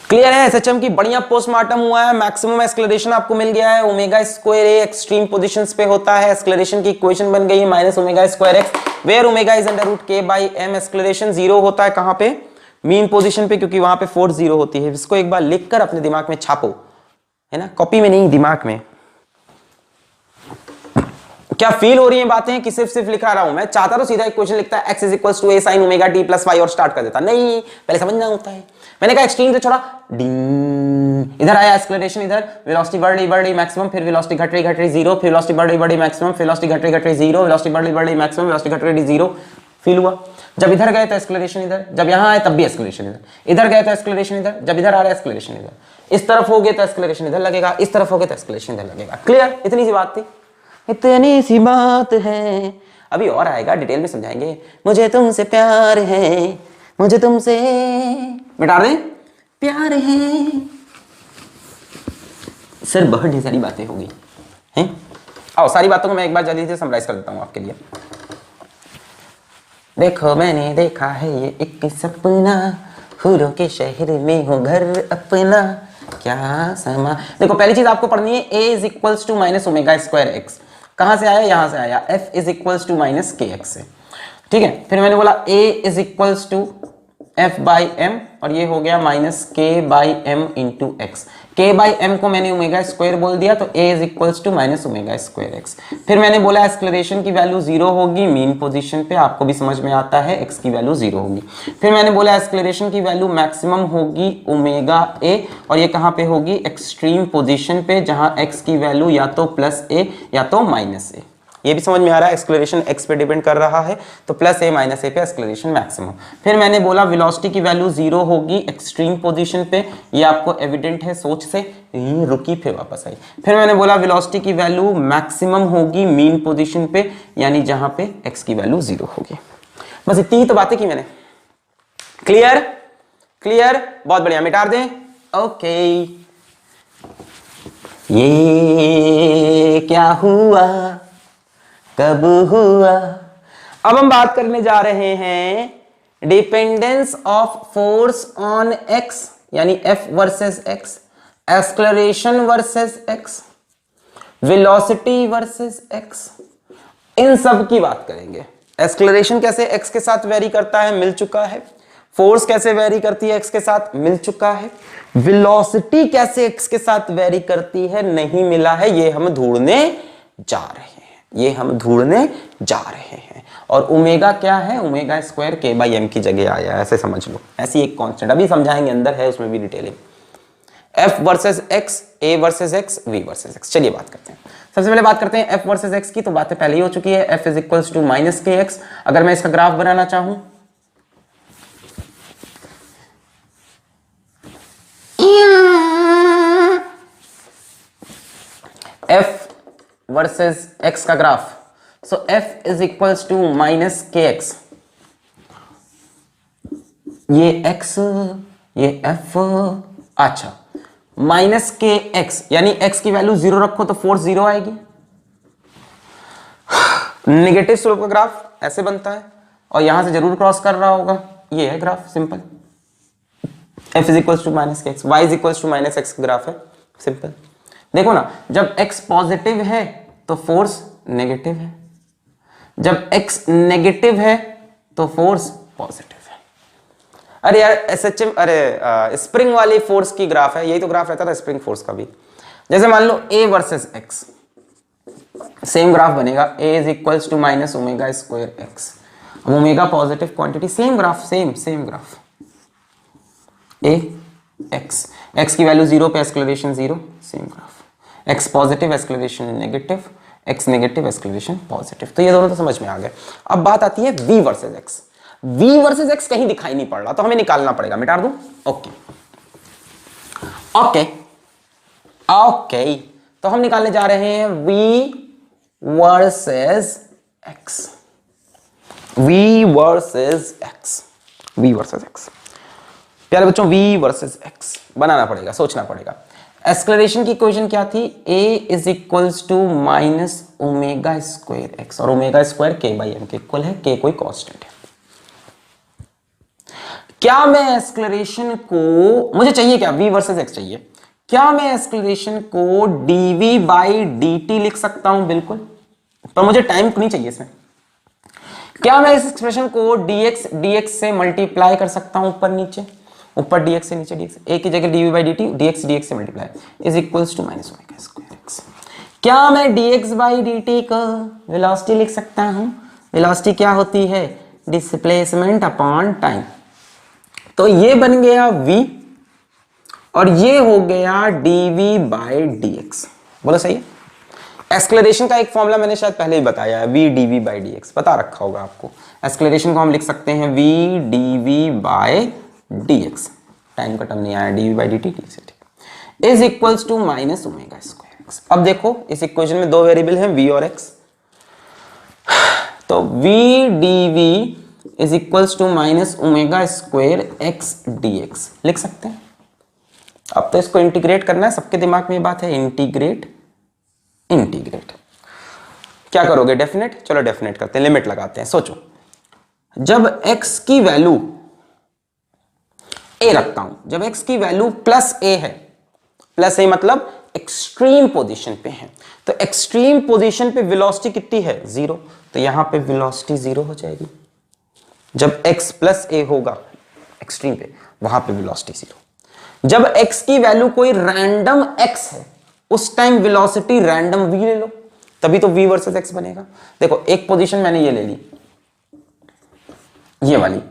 क्लियर है? एसएचएम की बढ़िया पोस्टमार्टम हुआ है, मैक्सिमम एक्सेलरेशन आपको मिल गया है, omega square A extreme positions पे होता है। एक्सेलरेशन की इक्वेशन बन गई है minus omega square x, where omega is under root k by m. Acceleration zero होता है कहां पे? मीन पोजीशन पे, क्योंकि वहां पे फोर्स जीरो होती है। इसको एक बार लिखकर अपने दिमाग में छापो, है ना, कॉपी में नहीं, दिमाग में। क्या फील हो रही है बातें कि सिर्फ लिखा रहा हूं? मैं चाहता तो सीधा इक्वेशन लिखता है, x is equals to a sin omega t plus y और स्टार्ट कर देता। नहीं, पहले समझना होता है। मैंने कहा एक्सट्रीम से छोड़ा, इधर आया एक्सेलरेशन, इधर वेलोसिटी बढ़ रही मैक्सिमम, फिर वेलोसिटी घट रही जीरो, फिर वेलोसिटी बढ़ रही मैक्सिमम, वेलोसिटी घट रही जीरो, वेलोसिटी बढ़ रही मैक्सिमम, वेलोसिटी घट रही जीरो, फील हुआ? जब इधर गए तो एक्सेलरेशन इधर, जब यहां आए तब भी एक्सेलरेशन इधर, इधर गए तो एक्सेलरेशन इधर, जब इधर आ रहा है एक्सेलरेशन इधर, इस तरफ हो गए तो एक्सेलरेशन इधर लगेगा, इस तरफ हो गए तो एक्सेलरेशन इधर लगेगा। क्लियर? इतनी सी बात थी, इतनी सी बात है। अभी और आएगा, डिटेल में समझाएंगे। मुझे तुमसे प्यार है, मुझे तुमसे, मिटा दें, प्यार है। सर बहुत ढेर सारी बातें होगी हैं। आओ सारी बातों को मैं एक बार जल्दी से समराइज कर देता हूं आपके लिए। देखो मैंने देखा है ये एक सपना, हूरों के शहर में हो घर अपना, क्या समा। देखो पहली चीज आपको पढ़नी है, a is equals to minus omega square x. कहां से आया? यहां से आया, f is equals to minus के एक्स से। ठीक है, फिर मैंने बोला a is equals to f by m, और ये हो गया minus k by m into x. K by m को मैंने ओमेगा स्क्वायर बोल दिया, तो a is equals to minus omega square x. फिर मैंने बोला एक्सेलरेशन की वैल्यू 0 होगी मीन पोजीशन पे, आपको भी समझ में आता है, x की वैल्यू 0 होगी। फिर मैंने बोला एक्सेलरेशन की वैल्यू मैक्सिमम होगी ओमेगा a, और ये कहाँ पे होगी? एक्सट्रीम पोजीशन पे, जहां x की वैल्यू या तो प्लस a या तो माइनस a। ये भी समझ में आ रहा है, एक्सेलरेशन x पे डिपेंड कर रहा है, तो प्लस a माइनस a पे एक्सेलरेशन मैक्सिमम। फिर मैंने बोला वेलोसिटी की वैल्यू 0 होगी एक्सट्रीम पोजीशन पे, ये आपको एविडेंट है सोच से, ये रुकी फिर वापस आई। फिर मैंने बोला वेलोसिटी की वैल्यू मैक्सिमम होगी मीन पोजीशन पे, यानी जहां पे x की वैल्यू 0 होगी। बस इतनी ही तो बातें की मैंने। क्लियर? क्लियर, बहुत बढ़िया, मिटा दें। ओके, ये क्या हुआ, कब हुआ? अब हम बात करने जा रहे हैं dependence of force on X, यानी F versus X, acceleration versus X, velocity versus X, इन सब की बात करेंगे। एक्सेलरेशन कैसे एक्स के साथ वेरी करता है, मिल चुका है। फोर्स कैसे वेरी करती है एक्स के साथ, मिल चुका है। वेलोसिटी कैसे एक्स के साथ वेरी करती है, नहीं मिला है, ये हम ढूंढने जा रहे हैं, ये हम ढूंढने जा रहे हैं। और ओमेगा क्या है? Omega square k by M की जगह आया, ऐसे समझ लो, ऐसी एक कांस्टेंट अभी समझाएंगे, अंदर है उसमें भी detailing. F versus x, A versus x, V versus x. चलिए बात करते हैं। सबसे पहले बात करते हैं एफ वर्सेस एक्स की, तो बातें पहले ही हो चुकी है। F is equals to minus के एक्स। अगर मैं इसका ग्राफ बनाना चाहूं, एफ वर्सेस एक्स का graph, so F is equals to minus के एक्स। ये एक्स, ये एफ, अच्छा माइनस के एक्स, यानी एक्स की वैल्यू 0 रखो तो फोर्स 0 आएगी। नेगेटिव स्लोप का ग्राफ ऐसे बनता है, और यहां से जरूर क्रॉस कर रहा होगा, ये है graph, simple. F is equals to minus के X, Y is equals to minus X का ग्राफ है, सिंपल। देखो ना, जब x पॉजिटिव है तो फोर्स नेगेटिव है, जब x नेगेटिव है तो फोर्स पॉजिटिव है। अरे यार एसएचएम, अरे स्प्रिंग वाली फोर्स की ग्राफ है, यही तो ग्राफ रहता था स्प्रिंग फोर्स का भी। जैसे मान लो a versus x, same graph बनेगा, a is equals to minus omega square x. अब omega positive quantity, same graph, same graph, a x की वैल्यू 0 पे acceleration 0, same graph. x positive acceleration negative, x negative acceleration positive. तो ये दोनों तो समझ में आ गए। अब बात आती है v versus x। v versus x कहीं दिखाई नहीं पड़ रहा, तो हमें निकालना पड़ेगा, मिटा दूं। ओके ओके ओके, तो हम निकालने जा रहे हैं v versus x, v versus x, v versus x। प्यारे बच्चों, v वर्सेस x बनाना पड़ेगा, सोचना पड़ेगा। एक्सेलरेशन की इक्वेशन क्या थी? a is equals to minus omega square x, और omega square k by m के इक्वल है, के कोई कांस्टेंट है। क्या मैं एक्सेलरेशन को, मुझे चाहिए क्या? v वर्सेस x चाहिए। क्या मैं एक्सेलरेशन को dv बाई dt लिख सकता हूं? बिल्कुल, पर मुझे टाइम नहीं चाहिए इसमें। क्या मैं इस एक्सप्रेशन को dx से मल्टीप्लाई कर सकता हूं, ऊपर नीचे, ऊपर dx से नीचे dx, a की जगह dv बाई dt, dx से multiply is equals to minus omega square x. क्या मैं dx बाई dt का वेलोसिटी लिख सकता हूं? वेलोसिटी क्या होती है? Displacement upon time. तो ये बन गया v, और ये हो गया dv बाई dx। बोलो सही है? एक्सक्लेरेशन का एक फॉर्मूला मैंने शायद पहले ही बताया है, v dv by dx, पता रखा होगा आपको। एक्सक्लेरेशन को हम लिख सकते हैं v dv by dx, time का टर्म नहीं आया, dv by dt ठीक है, is equals to minus omega square x. अब देखो इस इक्वेशन में दो वेरिएबल हैं v और x, तो v dv is equals to minus omega square x dx लिख सकते हैं। अब तो इसको इंटीग्रेट करना है, सबके दिमाग में ये बात है, इंटीग्रेट क्या करोगे, डेफिनेट, चलो डेफिनेट करते हैं, लिमिट लगाते हैं। सोचो जब x की वैल्यू a रखता हूं, जब x की वैल्यू प्लस a है, प्लस a मतलब एक्सट्रीम पोजीशन पे है, तो एक्सट्रीम पोजीशन पे वेलोसिटी कितनी है, 0, तो यहां पे वेलोसिटी 0 हो जाएगी। जब x प्लस a होगा एक्सट्रीम पे, वहां पे वेलोसिटी 0। जब x की वैल्यू कोई रैंडम x है, उस टाइम वेलोसिटी रैंडम v ले लो, तभी तो v वर्सेस x बनेगा। देखो एक पोजीशन मैंने ये ले ली, ये वाली,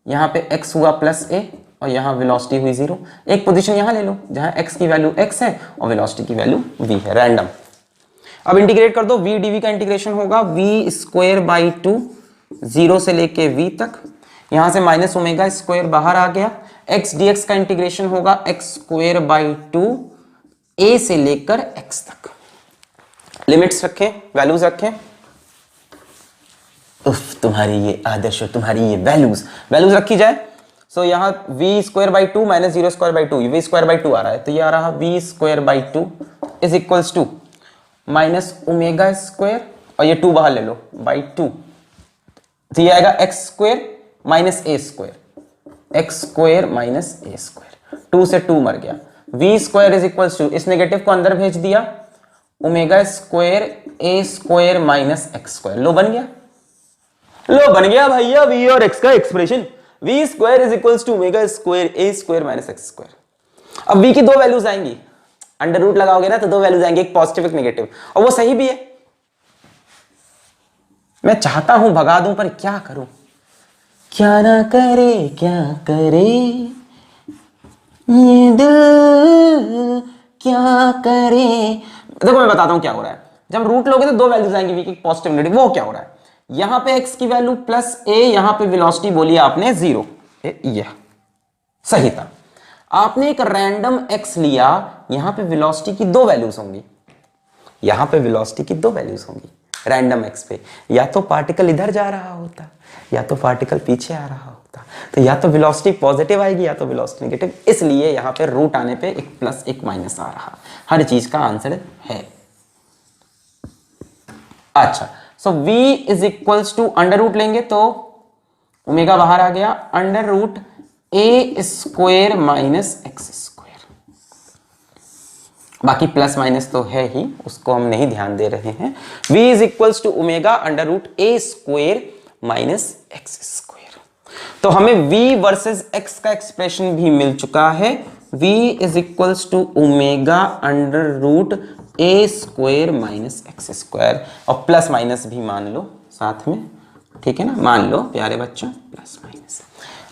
यहां पे x हुआ प्लस a और यहां वेलोसिटी हुई 0। एक पोजीशन यहां ले लो जहां x की वैल्यू x है और वेलोसिटी की वैल्यू v है, रैंडम। अब इंटीग्रेट कर दो, v dv का इंटीग्रेशन होगा v स्क्वायर बाई 2, 0 से लेके v तक, यहां से माइनस ओमेगा स्क्वायर बाहर आ गया, x dx का इंटीग्रेशन होगा x स्क्वायर बाई 2, a से लेकर x तक। लिमिट्स रखें, वैल्यूज रखें, उफ तुम्हारी ये आदर्श और तुम्हारी ये वैल्यूज रखी जाए। सो यहां v square by 2 minus 0 square by 2, v square by 2 आ रहा है, तो ये आ रहा v square by 2 is equals to minus omega square, और ये 2 बाहर ले लो, बाई 2, तो ये आएगा x square minus a square, x square minus a square, 2 से 2 मर गया, v square is equals to, इस नेगेटिव को अंदर भेज दिया, ओमेगा स्क्वायर ए स्क्वायर माइनस एक्स स्क्वायर, लो बन गया भैया v और x का expression, v square is equals to omega square A square minus x square. अब v की दो वैल्यूज आएंगी, अंडर रूट लगाओगे ना तो दो वैल्यूज आएंगे, एक पॉजिटिव एक नेगेटिव, और वो सही भी है। मैं चाहता हूं भगा दूं पर क्या करूं, क्या ना करे क्या करे ये दिल क्या करे। देखो मैं बताता हूं क्या हो रहा है, जब रूट लोगे तो दो वैल्यूज आएंगी v की, पॉजिटिव नेगेटिव। वो क्या हो रहा है, यहां पे x की वैल्यू प्लस a, यहां पे वेलोसिटी बोली आपने 0, यह सही था। आपने एक रैंडम x लिया, यहां पे वेलोसिटी की दो वैल्यूज होंगी, यहां पे वेलोसिटी की दो वैल्यूज होंगी रैंडम x पे, या तो पार्टिकल इधर जा रहा होता या तो पार्टिकल पीछे आ रहा होता, तो या तो वेलोसिटी पॉजिटिव आएगी या तो वेलोसिटी नेगेटिव, इसलिए यहां पे रूट आने पे एक प्लस एक माइनस आ रहा। हर चीज का आंसर है। अच्छा, so v is equals to under root लेंगे तो ओमेगा बाहर आ गया, अंडर रूट ए स्क्वायर माइनस एक्स स्क्वायर, बाकी प्लस माइनस तो है ही, उसको हम नहीं ध्यान दे रहे हैं। v is equals to omega under root A square minus x square. तो हमें v वर्सेस x का एक्सप्रेशन भी मिल चुका है, v is equals to omega under root A square minus x square, और प्लस माइनस भी मान लो साथ में, ठीक है ना, मान लो प्यारे बच्चों, प्लस माइनस।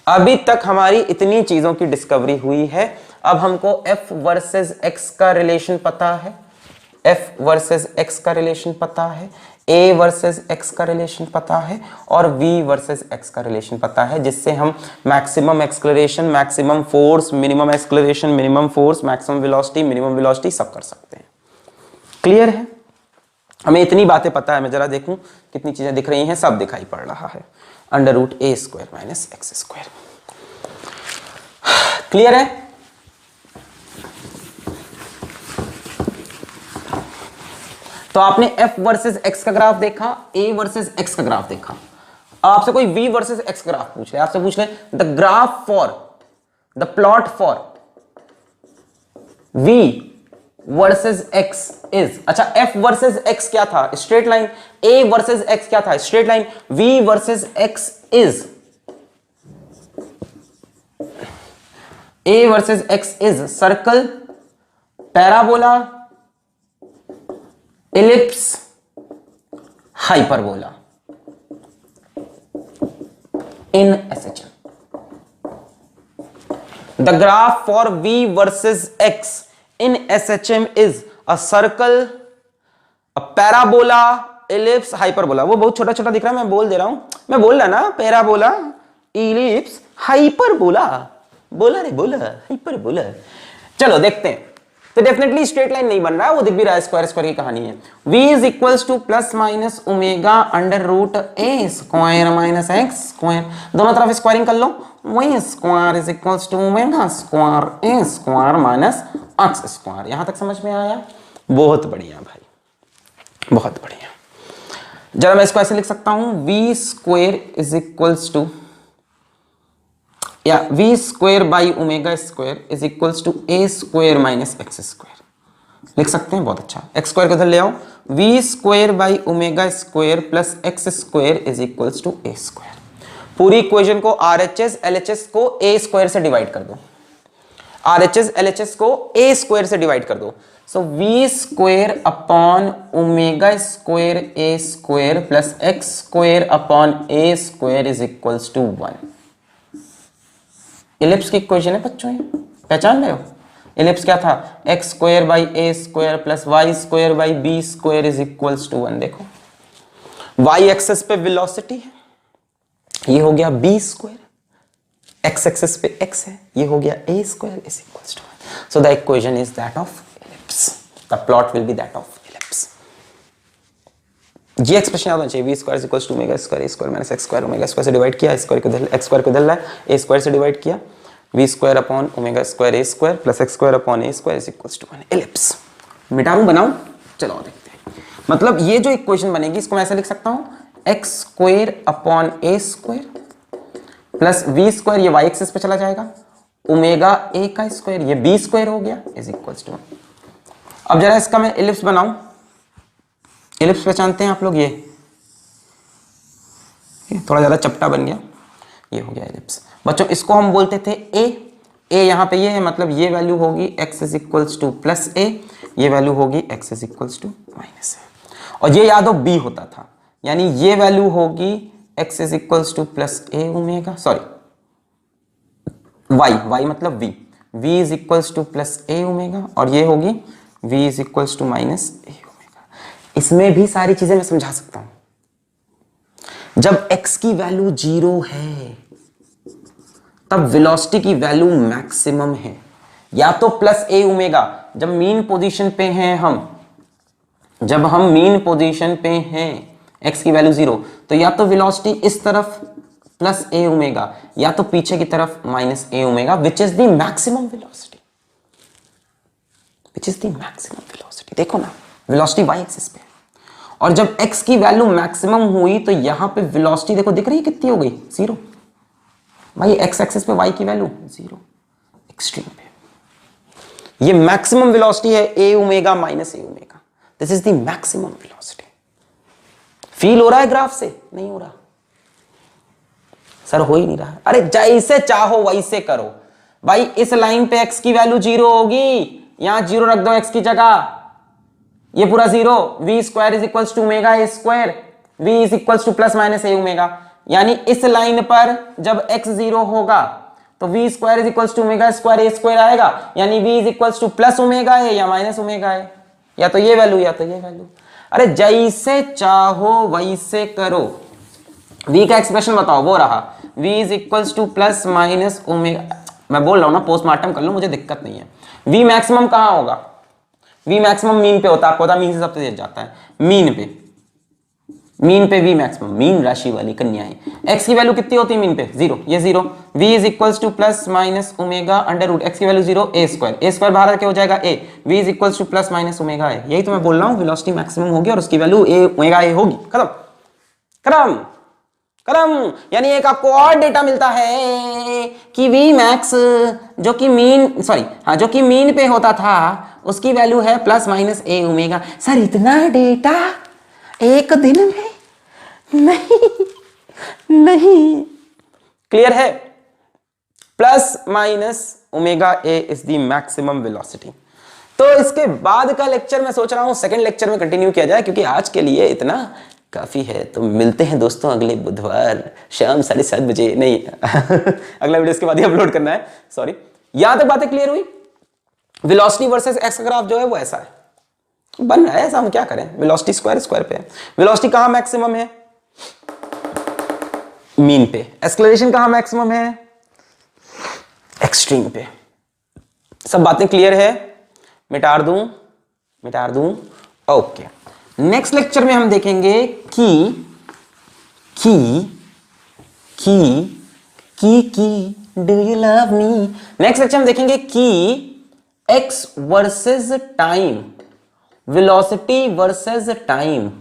अभी तक हमारी इतनी चीजों की डिस्कवरी हुई है। अब हमको f वर्सेस x का रिलेशन पता है, f वर्सेस x का रिलेशन पता है, a वर्सेस x का रिलेशन पता है, और v वर्सेस x का रिलेशन पता है, जिससे हम maximum acceleration, maximum force, minimum acceleration, minimum force, maximum velocity, minimum velocity सब कर सकते हैं। क्लियर है? हमें इतनी बातें पता है, मैं जरा देखूं कितनी चीजें दिख रही हैं, सब दिखाई पड़ रहा है, अंडर रूट ए square minus x square. Clear है? तो आपने f वर्सेस x का ग्राफ देखा, a वर्सेस x का ग्राफ देखा। आपसे कोई v वर्सेस x का ग्राफ पूछ ले, आपसे पूछ ले the graph for, the plot for v versus x is, अच्छा f वर्सेस x क्या था, straight line, a versus x क्या था, straight line, v versus x is, a versus x is circle, parabola, ellipse, hyperbola in SHM. The graph for V versus X in SHM is a circle, अब parabola, ellipse, hyperbola, वो बहुत छोटा छोटा दिख रहा है, मैं बोल दे रहा हूं, मैं बोल रहा ना, पैराबोला, इलिप्स, हाइपरबोला, बोला रे बोला, हाइपरबोला। चलो देखते हैं। तो डेफिनेटली स्ट्रेट लाइन नहीं बन रहा है, वो दिख भी रहा है, स्क्वायर स्क्वायर की कहानी है। v is equals to plus minus omega under root A square minus x square, दोनों तरफ स्क्वायरिंग कर लो, v square is equals to omega square A square minus x square. यहां तक समझ में आया? बहुत बढ़िया भाई, बहुत बढ़िया। जरा मैं इसको ऐसे लिख सकता हूं, v square is equals to, या v square by omega square is equals to a square minus x square, लिख सकते हैं, बहुत अच्छा। एक्स स्क्वायर को इधर ले आओ, v square by omega square plus x square is equals to a square. पूरी इक्वेशन को RHS LHS को a स्क्वायर से डिवाइड कर दो, RHS LHS को a स्क्वायर से डिवाइड कर दो। So v square upon omega square a square plus x square upon a square is equals to 1। Ellipse की इक्वेशन है बच्चों, ये पहचान रहे हो? इलिप्स क्या था? X square by A square plus y square by b square is equals to 1। देखो वाई एक्सेस पे वेलोसिटी है, ये हो गया बी स्क्वायर, एक्स एक्सेस पे एक्स है, ये हो गया A square is equals to 1। So the equation is that of ellipse, the plot will be that of ellipse. ये एक्सप्रेशन याद होना चाहिए, V square is equals to omega square A square minus x square, omega square से divide किया, square को इधर, X square को इधर लाया, ए स्क्वायर से डिवाइड किया, we square upon omega square A square plus x square upon A square is equals to 1। Ellipse मिटाऊं बनाऊं? चलो देखते हैं। मतलब ये जो इक्वेशन बनेगी इसको मैं ऐसे लिख सकता हूं, एक्स स्क्वायर अपॉन ए स्क्वायर प्लस वी स्क्वायर, ये वाई एक्सिस पे चला जाएगा, ओमेगा ए का स्क्वायर, ये बी स्क्वायर हो गया इज इक्वल्स टू 1। अब जरा इसका मैं इलिप्स बनाऊं, इलिप्स पहचानते हैं आप लोग, ये थोड़ा ज्यादा चपटा बन गया, ये हो गया इलिप्स। बच्चों इसको हम बोलते थे ए यहां पे ये है, मतलब ये वैल्यू होगी x is equals to plus A, ये वैल्यू होगी x is equals to minus A, और ये याद हो b होता था, यानी ये वैल्यू होगी x is equals to plus a omega, sorry y मतलब v is equals to plus a omega, और ये होगी v is equals to minus a omega. इसमें भी सारी चीजें मैं समझा सकता हूं। जब x की वैल्यू 0 है तब वेलोसिटी की वैल्यू मैक्सिमम है, या तो प्लस ए ओमेगा, जब मीन पोजीशन पे हैं हम, जब हम मीन पोजीशन पे हैं, x की वैल्यू 0, तो या तो वेलोसिटी इस तरफ प्लस ए ओमेगा, या तो पीछे की तरफ minus a omega, which is the maximum velocity, which is the maximum velocity. देखो ना वेलोसिटी y एक्सिस पे, और जब x की वैल्यू मैक्सिमम हुई तो यहां पे वेलोसिटी देखो दिख रही है कितनी हो गई, 0। भाई x एक्सिस पे y की वैल्यू 0, एक्सट्रीम पे ये मैक्सिमम वेलोसिटी है a omega minus a omega, this is the maximum velocity. Feel हो रहा है ग्राफ से? नहीं हो रहा सर, हो ही नहीं रहा। अरे जैसे चाहो वैसे करो भाई, इस लाइन पे x की वैल्यू 0 होगी, यहां 0 रख दो x की जगह, ये पूरा 0, v square is equals to omega a square, v is equals to plus minus a omega, यानी इस लाइन पर जब x 0 होगा तो v square is equals to omega square A square आएगा, यानी v is equals to plus omega a या minus omega a, या तो ये वैल्यू या तो ये वैल्यू। अरे जैसे चाहो वैसे करो। v का एक्सप्रेशन बताओ, वो रहा v is equals to plus minus omega, मैं बोल रहा हूं ना पोस्टमार्टम कर लो, मुझे दिक्कत नहीं है। v मैक्सिमम कहां होगा? v मैक्सिमम मीन पे होता है, आपको पता मीन से सबसे तेज जाता है, मीन पे v मैक्सिमम, मीन राशि वाली कन्याएं। x की वैल्यू कितनी होती है मीन पे? 0, ये 0, v is equals to plus minus omega under root, x की वैल्यू 0, a स्क्वायर बाहर क्या हो जाएगा a, v is equals to plus minus omega a। यही तो मैं बोल रहा हूं, वेलोसिटी मैक्सिमम होगी और उसकी वैल्यू a ओमेगा a होगी। खत्म खत्म खत्म। यानी एक आपको और डेटा मिलता है कि v मैक्स जो कि मीन, सॉरी हाँ, जो कि मीन पे होता था उसकी वैल्यू है plus minus a omega. Sir इतना डेटा एक दिन में? नहीं क्लियर है? Plus minus omega A is the maximum velocity. तो इसके बाद का लेक्चर मैं सोच रहा हूं सेकंड लेक्चर में कंटिन्यू किया जाए, क्योंकि आज के लिए इतना काफी है। तो मिलते हैं दोस्तों अगले बुधवार शाम 7:30 बजे, नहीं अगला वीडियो इसके बाद ही अपलोड करना है, सॉरी। यहां तक बातें क्लियर हुई? वेलोसिटी वर्सेस एक्स ग्राफ जो है वो ऐसा है, बन रहा है ऐसा, हम क्या करें, वेलोसिटी स्क्वायर स्क्वायर पे है। वेलोसिटी कहां मैक्सिमम है, मीन पे। एक्सेलरेशन कहां मैक्सिमम है, एक्सट्रीम पे। सब बातें क्लियर है, मिटा दूं। ओके, नेक्स्ट लेक्चर में हम देखेंगे कि do you love me. Next lecture में देखेंगे कि x versus time, velocity versus time,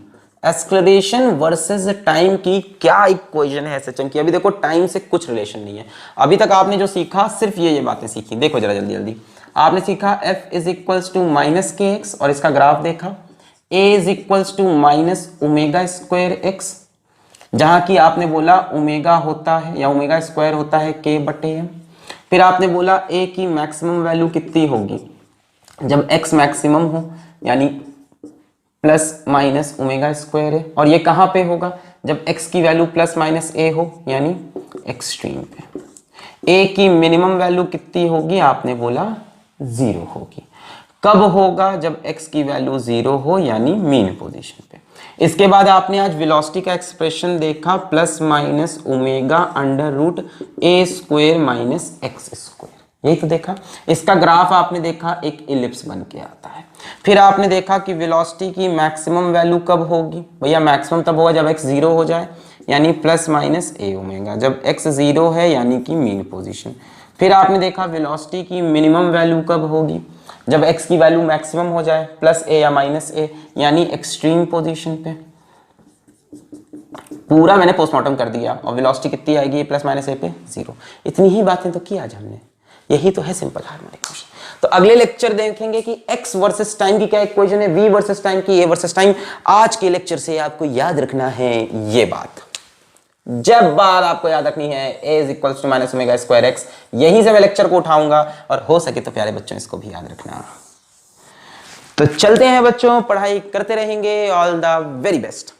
acceleration versus time की क्या इक्वेशन है सचिन की। अभी देखो टाइम से कुछ रिलेशन नहीं है। अभी तक आपने जो सीखा सिर्फ ये बातें सीखी। देखो जरा जल्दी जल्दी, आपने सीखा f is equals to minus के एक्स और इसका ग्राफ देखा, a is equals to minus omega square x, जहां की आपने बोला ओमेगा होता है या ओमेगा स्क्वायर होता है k बटे m। फिर आपने बोला a की मैक्सिमम वैल्यू कितनी होगी जब x मैक्सिमम हो, यानी प्लस माइनस ओमेगा स्क्वायर है, और ये कहां पे होगा जब x की वैल्यू प्लस माइनस a हो, यानी एक्सट्रीम पे। a की मिनिमम वैल्यू कितनी होगी, आपने बोला 0 होगी। कब होगा, जब x की वैल्यू 0 हो, यानी मीन पोजीशन पे। इसके बाद आपने आज वेलोसिटी का एक्सप्रेशन देखा, plus minus omega under root a square minus x square, यही तो देखा। इसका ग्राफ आपने देखा एक इलिप्स बन के आता है। फिर आपने देखा कि वेलोसिटी की मैक्सिमम वैल्यू कब होगी, भैया मैक्सिमम तब होगा जब x 0 हो जाए, यानी प्लस माइनस a ओमेगा, जब x 0 है यानी कि मीन पोजीशन। फिर आपने देखा वेलोसिटी की मिनिमम वैल्यू कब होगी, जब x की वैल्यू मैक्सिमम हो जाए, प्लस a या माइनस a, यानी एक्सट्रीम पोजीशन पे। पूरा मैंने पोस्टमार्टम कर दिया, और वेलोसिटी कितनी आएगी प्लस माइनस a पे 0। इतनी ही बातें तो की आज हमने, यही तो है सिंपल हार्मोनिक मोशन। तो अगले लेक्चर देखेंगे कि x वर्सेस टाइम की क्या इक्वेशन है, v वर्सेस टाइम की, a वर्सेस टाइम। आज के लेक्चर से आपको याद रखना है ये बात, जब बात आपको याद रखनी है a is equal to minus omega square x, यहीं से मैं लेक्चर को उठाऊंगा, और हो सके तो प्यारे बच्चों इसको भी याद रखना। तो चलते हैं बच्चों, पढ़ाई करते रहेंगे। All the very best.